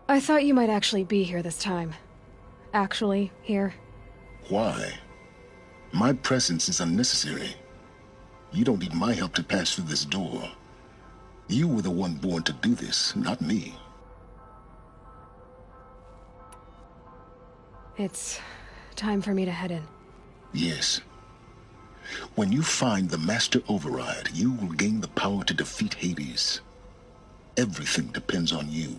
I thought you might actually be here this time. Actually, here. Why? My presence is unnecessary. You don't need my help to pass through this door. You were the one born to do this, not me. It's time for me to head in. Yes. When you find the Master Override, you will gain the power to defeat Hades. Everything depends on you.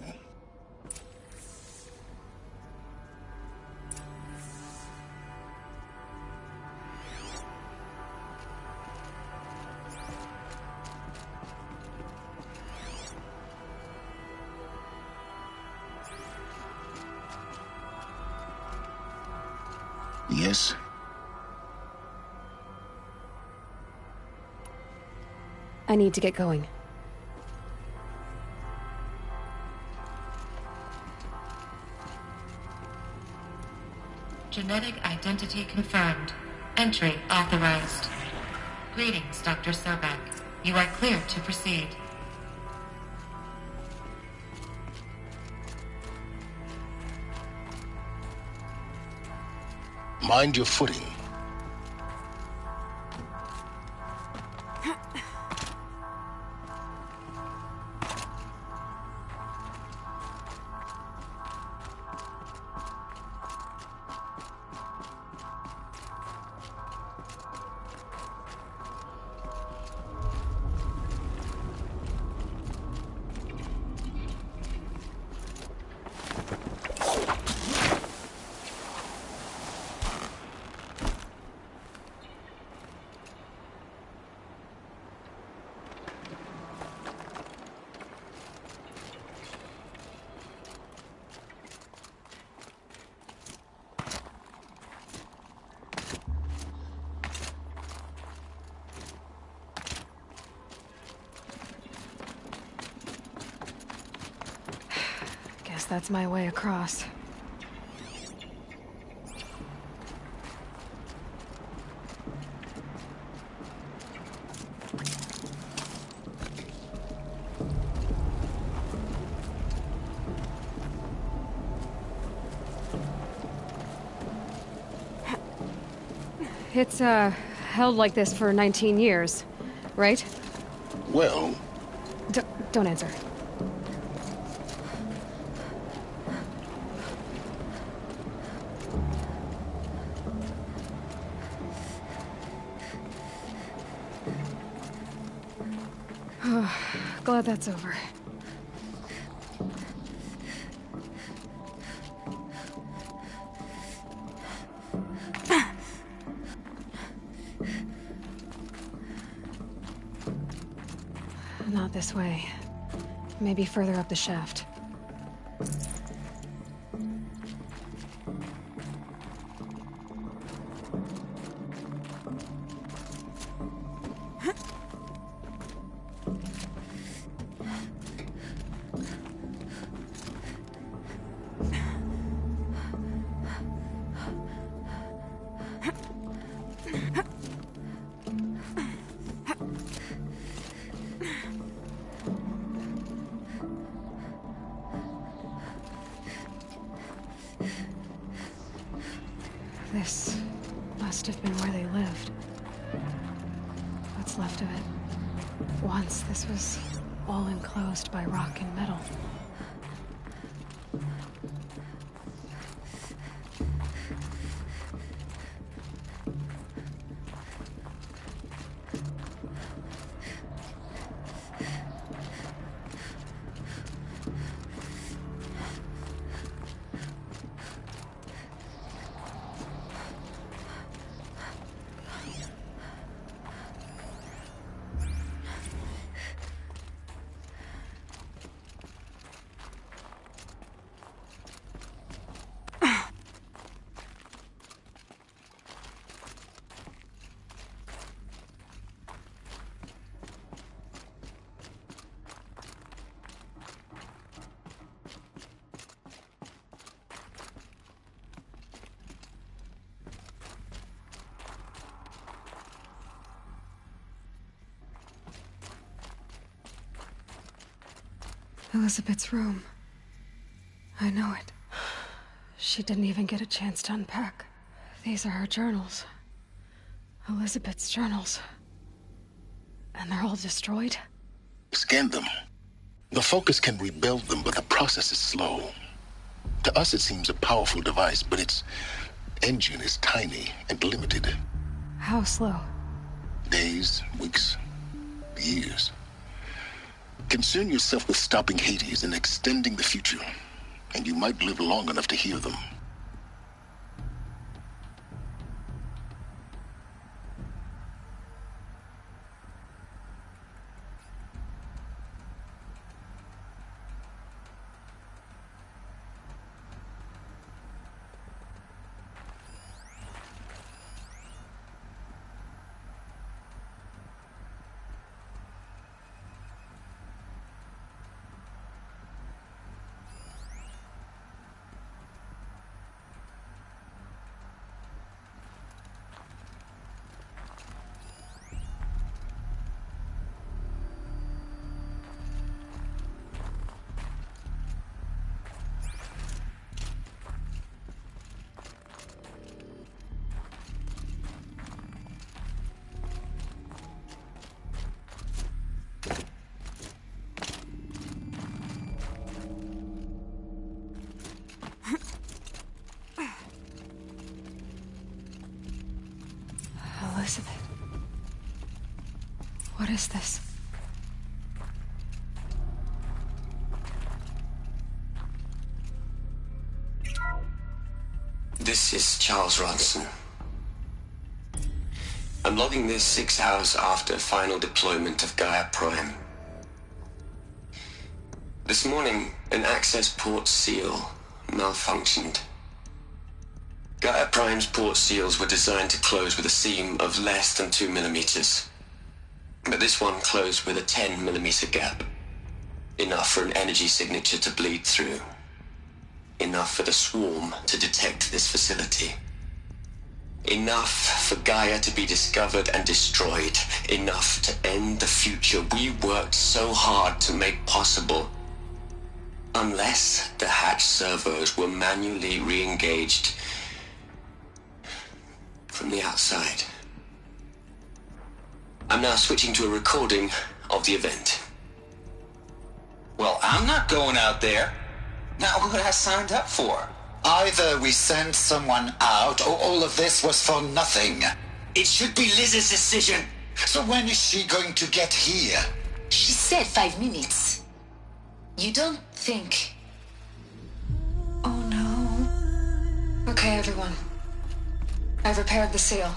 Yes? I need to get going. Genetic identity confirmed. Entry authorized. Greetings, Dr. Sobek. You are clear to proceed. Mind your footing. That's my way across. It's, held like this for 19 years, right? Well... Don't answer. Glad that's over. Not this way. Maybe further up the shaft. This must have been where they lived. What's left of it. Once this was all enclosed by rock and metal. Elizabeth's room. I know it. She didn't even get a chance to unpack. These are her journals. Elizabeth's journals. And they're all destroyed? Scan them. The Focus can rebuild them, but the process is slow. To us, it seems a powerful device, but its engine is tiny and limited. How slow? Days, weeks, years. Concern yourself with stopping Hades and extending the future, and you might live long enough to hear them. Elizabeth. What is this? This is Charles Ronson. I'm logging this 6 hours after final deployment of Gaia Prime. This morning, an access port seal malfunctioned. Gaia Prime's port seals were designed to close with a seam of less than 2 millimeters. But this one closed with a 10 millimeter gap. Enough for an energy signature to bleed through. Enough for the swarm to detect this facility. Enough for Gaia to be discovered and destroyed. Enough to end the future we worked so hard to make possible. Unless the hatch servos were manually re-engaged from the outside. I'm now switching to a recording of the event. Well, I'm not going out there. Not what I signed up for. Either we send someone out, or all of this was for nothing. It should be Liz's decision. So when is she going to get here? She said 5 minutes. You don't think... Oh no. Okay, everyone. I've repaired the seal.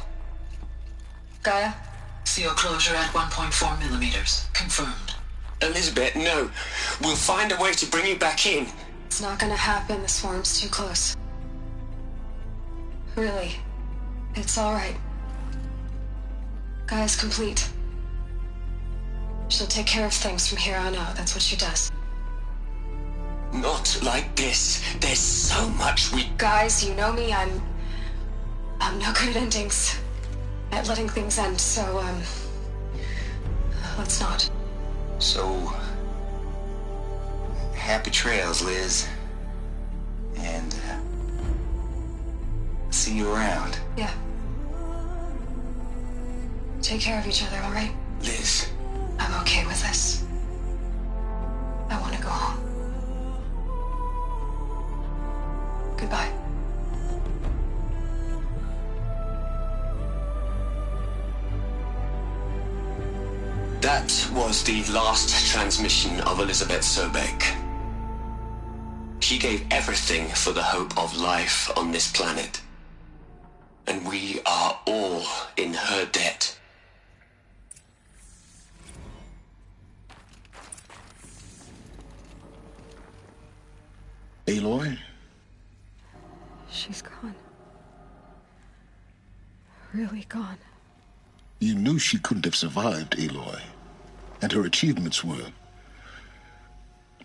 Gaia? Seal closure at 1.4 millimeters. Confirmed. Elizabeth, no. We'll find a way to bring you back in. It's not gonna happen. The swarm's too close. Really. It's alright. Gaia's complete. She'll take care of things from here on out. That's what she does. Not like this. There's so much we... Guys, you know me. I'm no good at endings. At letting things end, so, let's not. So... happy trails, Liz. And, see you around. Yeah. Take care of each other, alright? Liz. I'm okay with this. I want to go home. Goodbye. That was the last transmission of Elizabeth Sobek. She gave everything for the hope of life on this planet. And we are all in her debt. Aloy? She's gone. Really gone. You knew she couldn't have survived, Aloy. And her achievements were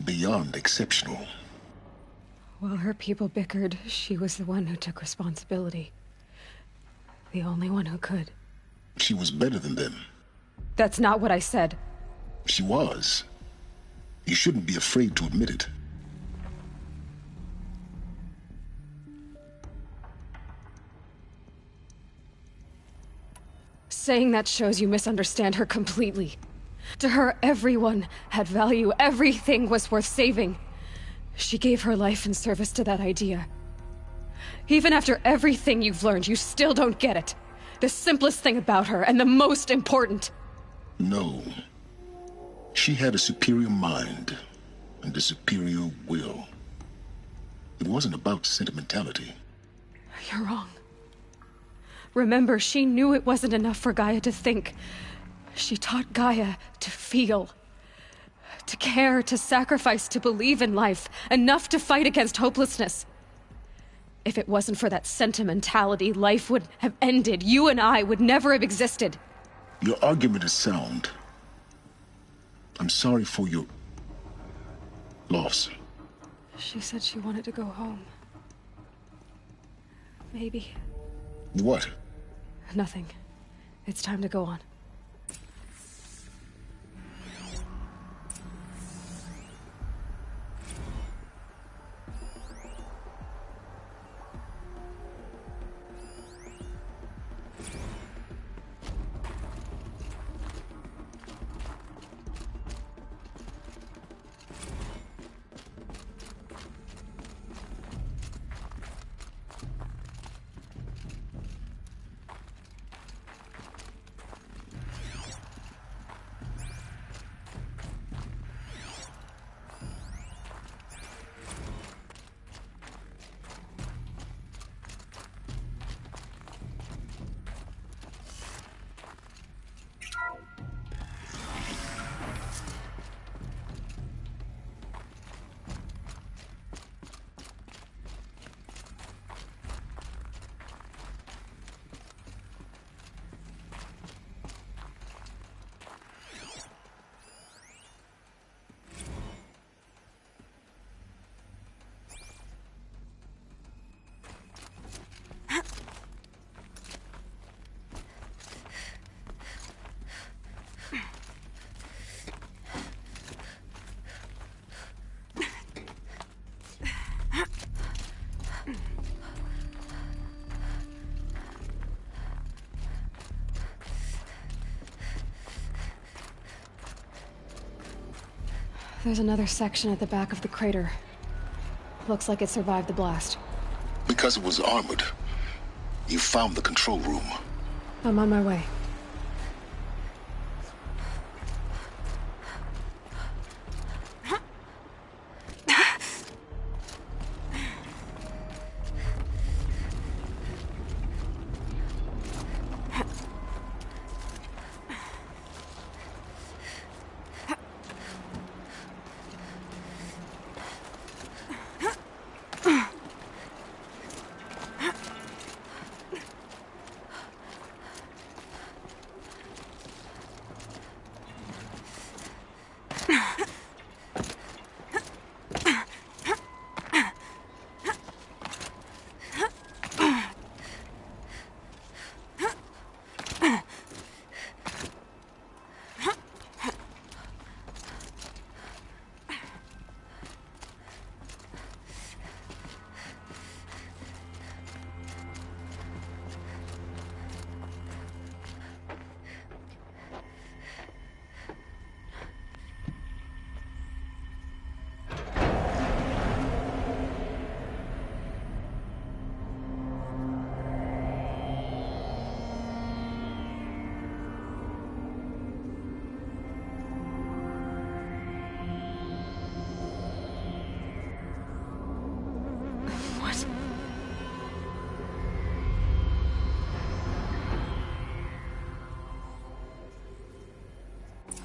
beyond exceptional. While her people bickered, she was the one who took responsibility. The only one who could. She was better than them. That's not what I said. She was. You shouldn't be afraid to admit it. Saying that shows you misunderstand her completely. To her, everyone had value. Everything was worth saving. She gave her life in service to that idea. Even after everything you've learned, you still don't get it. The simplest thing about her, and the most important. No. She had a superior mind and a superior will. It wasn't about sentimentality. You're wrong. Remember, she knew it wasn't enough for Gaia to think. She taught Gaia to feel. To care, to sacrifice, to believe in life. Enough to fight against hopelessness. If it wasn't for that sentimentality, life would have ended. You and I would never have existed. Your argument is sound. I'm sorry for your loss. She said she wanted to go home. Maybe. What? Nothing. It's time to go on. There's another section at the back of the crater. Looks like it survived the blast. Because it was armored. You found the control room. I'm on my way.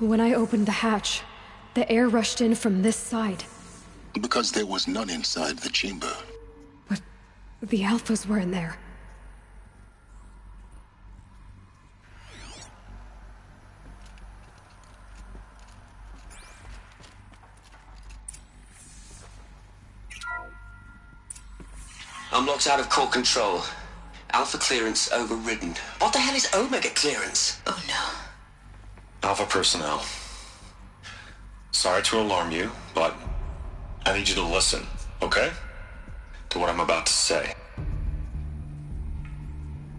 When I opened the hatch, the air rushed in from this side. Because there was none inside the chamber. But the Alphas were in there. I'm locked out of core control. Alpha clearance overridden. What the hell is Omega clearance? Oh no. Alpha personnel. Sorry to alarm you, but I need you to listen, okay? To what I'm about to say.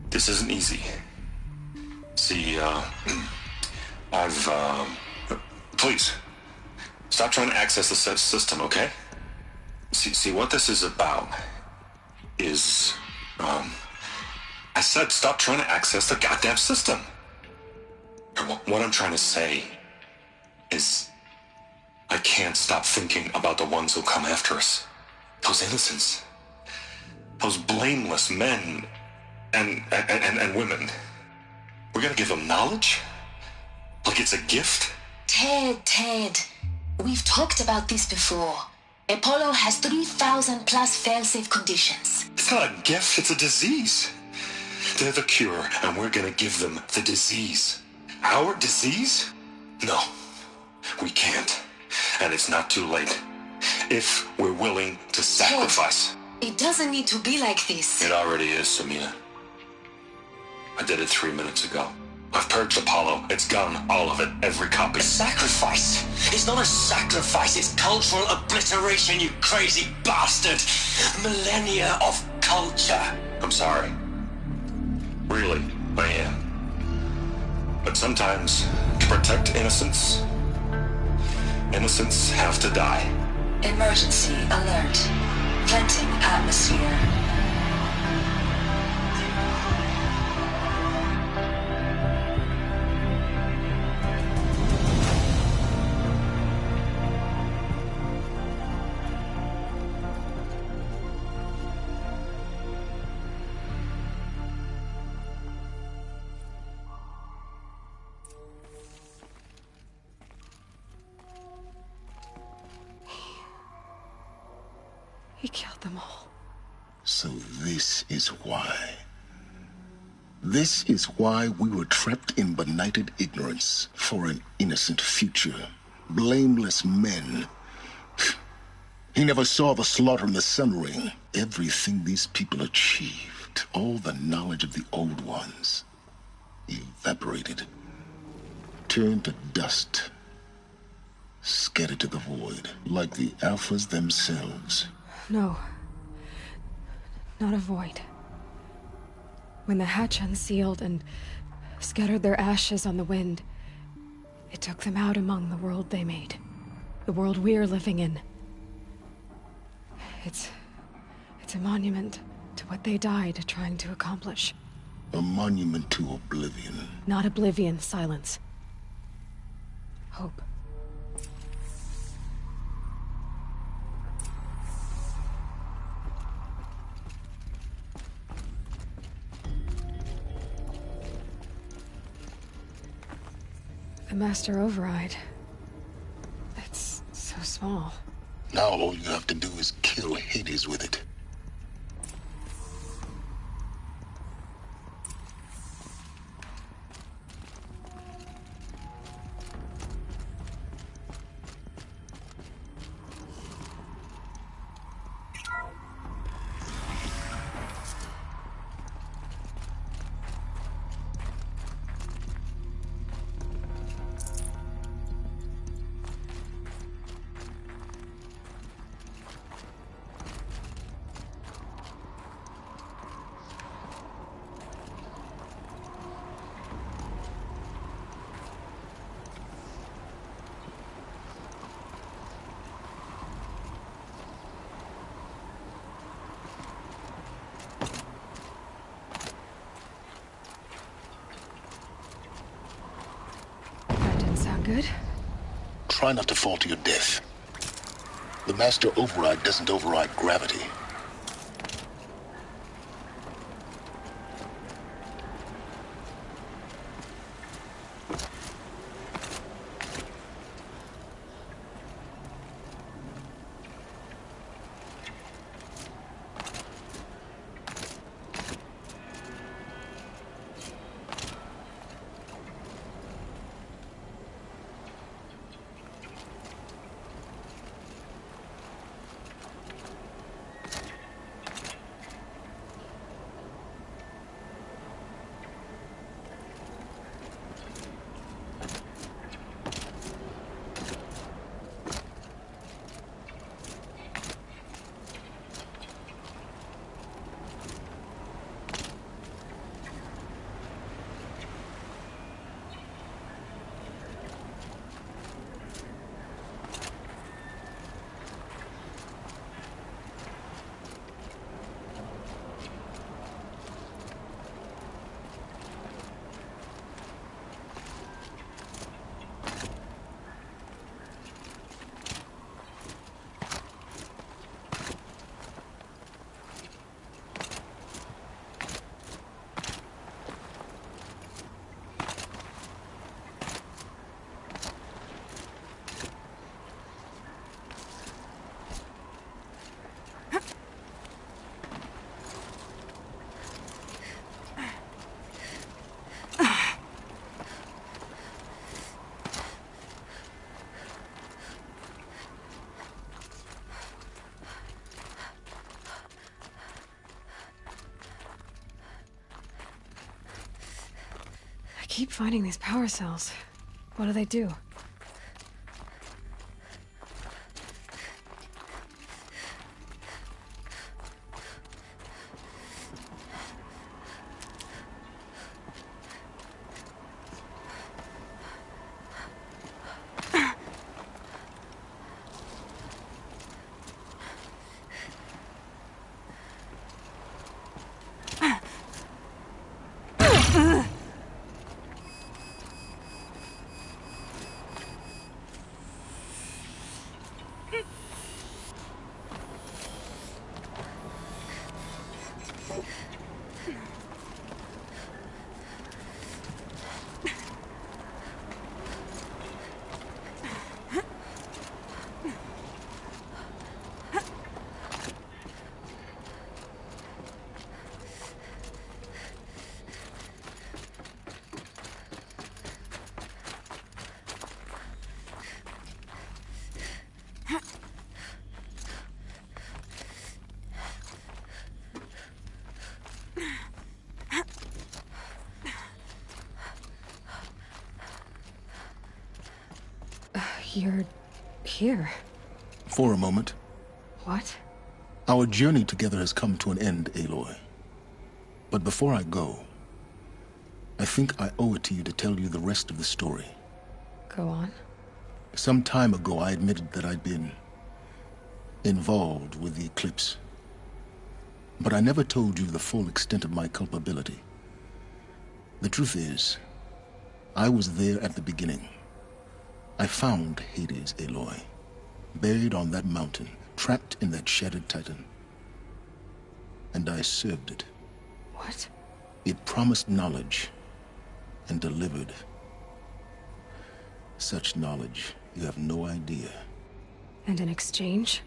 This isn't easy. See, please, stop trying to access the system, okay? See, what this is about is, I said stop trying to access the goddamn system. What I'm trying to say is, I can't stop thinking about the ones who come after us. Those innocents. Those blameless men and women. We're gonna give them knowledge? Like it's a gift? Ted. We've talked about this before. Apollo has 3,000 plus fail-safe conditions. It's not a gift, it's a disease. They're the cure, and we're gonna give them the disease. Our disease? No, we can't. And it's not too late. If we're willing to sacrifice. Ted, it doesn't need to be like this. It already is, Samina. I did it 3 minutes ago. I've purged Apollo. It's gone. All of it. Every copy. A sacrifice? It's not a sacrifice. It's cultural obliteration, you crazy bastard. Millennia of culture. I'm sorry. Really, I am. But sometimes, to protect innocence, innocents have to die. Emergency alert. Venting atmosphere. He killed them all. So this is why. This is why we were trapped in benighted ignorance for an innocent future. Blameless men. He never saw the slaughter in the Sun Ring. Everything these people achieved, all the knowledge of the old ones, evaporated, turned to dust, scattered to the void, like the Alphas themselves. No. Not a void. When the hatch unsealed and scattered their ashes on the wind, it took them out among the world they made. The world we're living in. It's a monument to what they died trying to accomplish. A monument to oblivion. Not oblivion, silence. Hope. The Master Override. It's so small. Now all you have to do is kill Hades with it. Good. Try not to fall to your death. The Master Override doesn't override gravity. keep finding these power cells. What do they do? You're here. For a moment. What? Our journey together has come to an end, Aloy. But before I go, I think I owe it to you to tell you the rest of the story. Go on. Some time ago, I admitted that I'd been involved with the Eclipse. But I never told you the full extent of my culpability. The truth is, I was there at the beginning. I found Hades, Aloy, buried on that mountain, trapped in that shattered titan. And I served it. What? It promised knowledge and delivered. Such knowledge, you have no idea. And in exchange?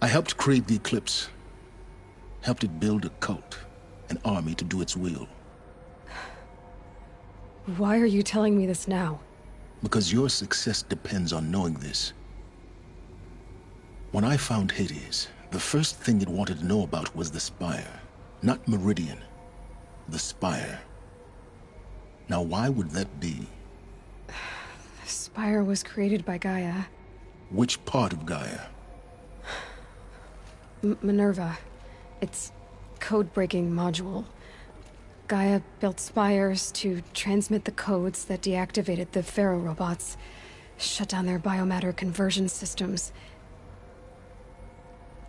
I helped create the Eclipse. Helped it build a cult, an army to do its will. Why are you telling me this now? Because your success depends on knowing this. When I found Hades, the first thing it wanted to know about was the Spire. Not Meridian. The Spire. Now, why would that be? The Spire was created by Gaia. Which part of Gaia? Minerva. Its code-breaking module. Gaia built spires to transmit the codes that deactivated the Pharaoh robots, shut down their biomatter conversion systems.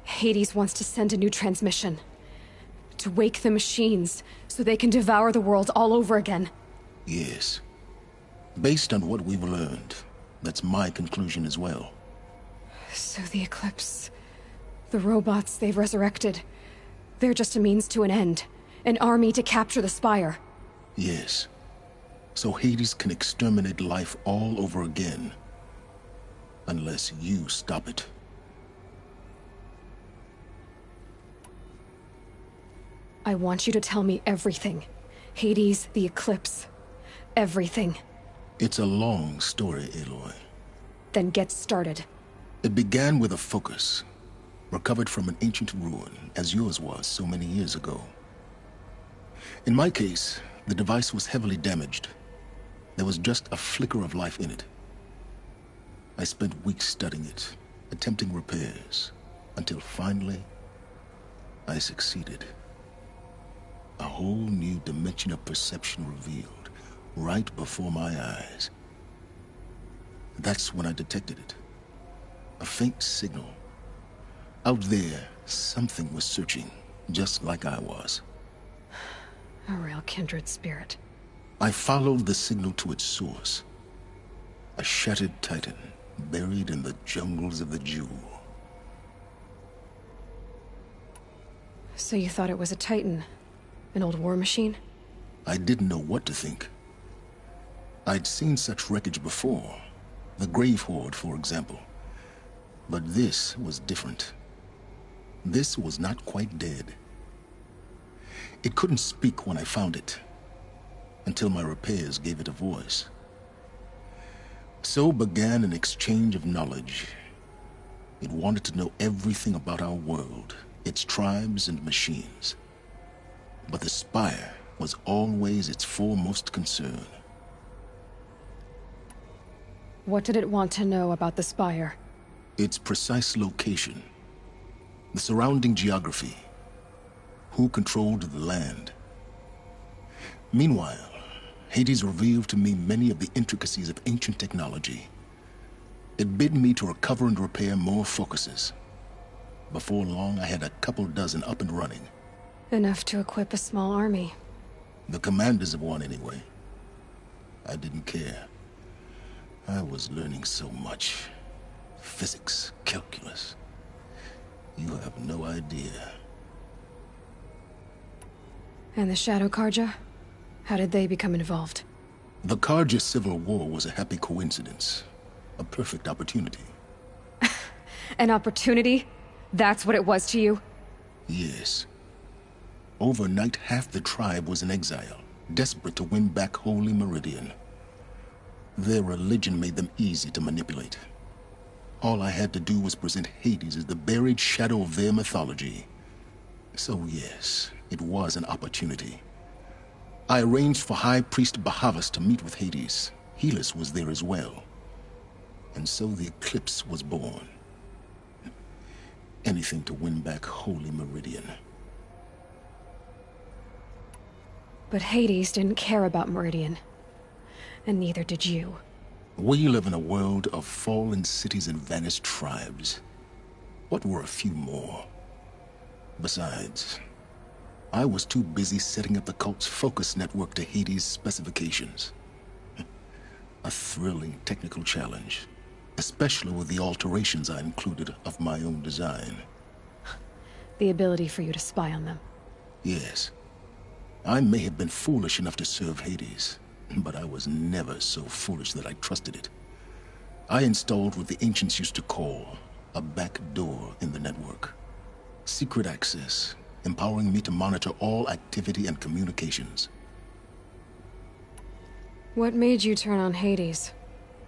Hades wants to send a new transmission. To wake the machines, so they can devour the world all over again. Yes. Based on what we've learned, that's my conclusion as well. So the Eclipse... the robots they've resurrected... they're just a means to an end. An army to capture the Spire. Yes. So Hades can exterminate life all over again. Unless you stop it. I want you to tell me everything. Hades, the Eclipse. Everything. It's a long story, Aloy. Then get started. It began with a focus. Recovered from an ancient ruin, as yours was so many years ago. In my case, the device was heavily damaged. There was just a flicker of life in it. I spent weeks studying it, attempting repairs, until finally, I succeeded. A whole new dimension of perception revealed, right before my eyes. That's when I detected it. A faint signal. Out there, something was searching, just like I was. A real kindred spirit. I followed the signal to its source. A shattered titan, buried in the jungles of the Jewel. So you thought it was a titan? An old war machine? I didn't know what to think. I'd seen such wreckage before. The Grave Horde, for example. But this was different. This was not quite dead. It couldn't speak when I found it, until my repairs gave it a voice. So began an exchange of knowledge. It wanted to know everything about our world, its tribes and machines. But the Spire was always its foremost concern. What did it want to know about the Spire? Its precise location, the surrounding geography, who controlled the land. Meanwhile, Hades revealed to me many of the intricacies of ancient technology. It bid me to recover and repair more focuses. Before long, I had a couple dozen up and running. Enough to equip a small army. The commanders of one, anyway. I didn't care. I was learning so much. Physics, calculus. You have no idea. And the Shadow Carja? How did they become involved? The Carja Civil War was a happy coincidence. A perfect opportunity. An opportunity? That's what it was to you? Yes. Overnight, half the tribe was in exile, desperate to win back Holy Meridian. Their religion made them easy to manipulate. All I had to do was present Hades as the buried shadow of their mythology. So yes, it was an opportunity. I arranged for High Priest Bahavas to meet with Hades. Helis was there as well. And so the Eclipse was born. Anything to win back Holy Meridian. But Hades didn't care about Meridian. And neither did you. We live in a world of fallen cities and vanished tribes. What were a few more? Besides, I was too busy setting up the cult's focus network to Hades' specifications. A thrilling technical challenge, especially with the alterations I included of my own design. The ability for you to spy on them. Yes. I may have been foolish enough to serve Hades, but I was never so foolish that I trusted it. I installed what the ancients used to call a back door in the network. Secret access, empowering me to monitor all activity and communications. What made you turn on Hades?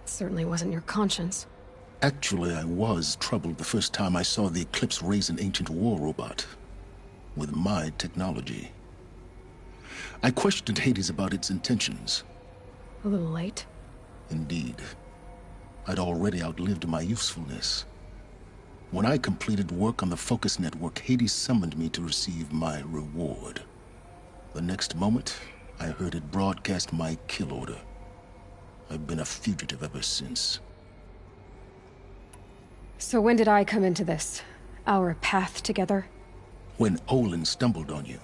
It certainly wasn't your conscience. Actually, I was troubled the first time I saw the Eclipse raise an ancient war robot. With my technology. I questioned Hades about its intentions. A little late? Indeed. I'd already outlived my usefulness. When I completed work on the Focus Network, Hades summoned me to receive my reward. The next moment, I heard it broadcast my kill order. I've been a fugitive ever since. So when did I come into this? Our path together? When Olin stumbled on you.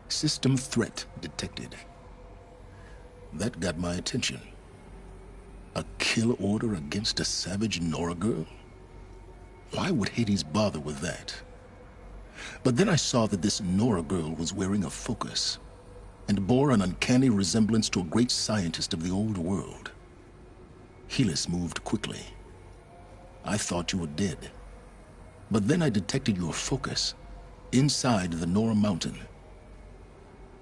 System threat detected. That got my attention. A kill order against a savage Nora girl? Why would Hades bother with that? But then I saw that this Nora girl was wearing a focus, and bore an uncanny resemblance to a great scientist of the old world. Helis moved quickly. I thought you were dead. But then I detected your focus, inside the Nora Mountain.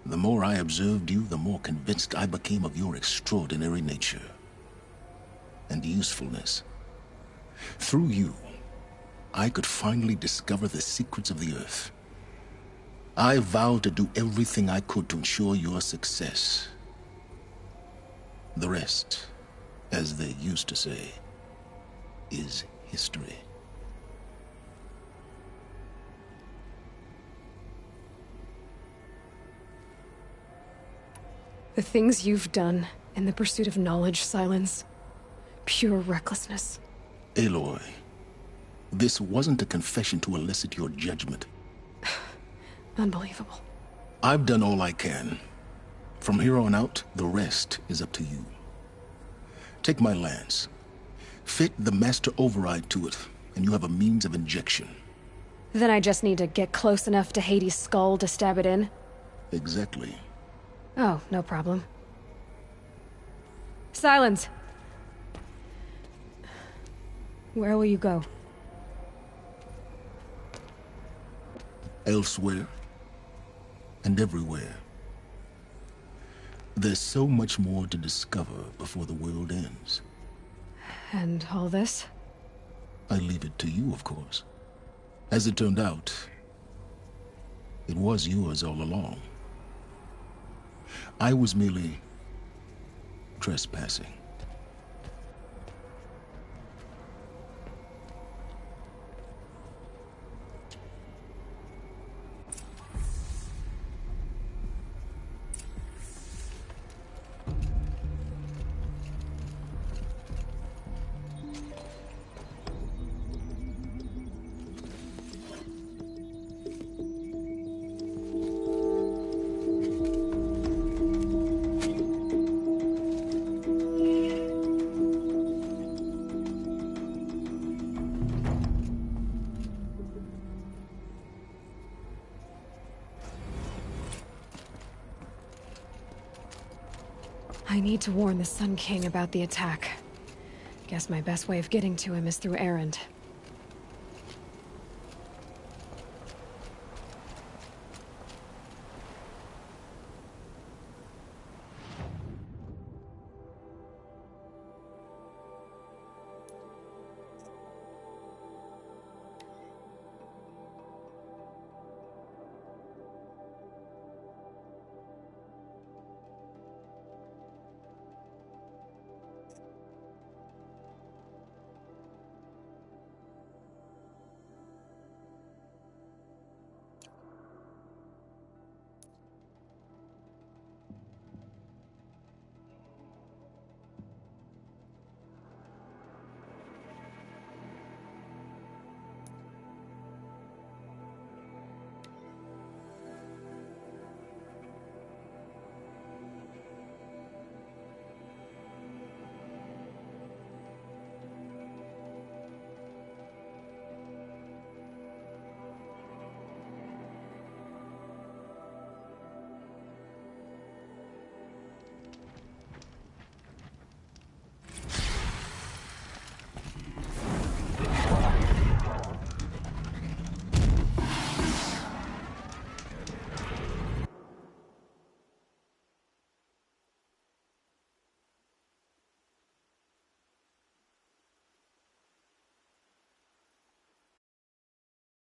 The more I observed you, the more convinced I became of your extraordinary nature. And usefulness. Through you, I could finally discover the secrets of the Earth. I vowed to do everything I could to ensure your success. The rest, as they used to say, is history. The things you've done in the pursuit of knowledge, Silence. Pure recklessness. Aloy, this wasn't a confession to elicit your judgment. Unbelievable. I've done all I can. From here on out, the rest is up to you. Take my lance. Fit the master override to it, and you have a means of injection. Then I just need to get close enough to Hades' skull to stab it in? Exactly. Oh, no problem. Silence! Where will you go? Elsewhere. And everywhere. There's so much more to discover before the world ends. And all this? I leave it to you, of course. As it turned out, it was yours all along. I was merely trespassing. I need to warn the Sun King about the attack. Guess my best way of getting to him is through Erend.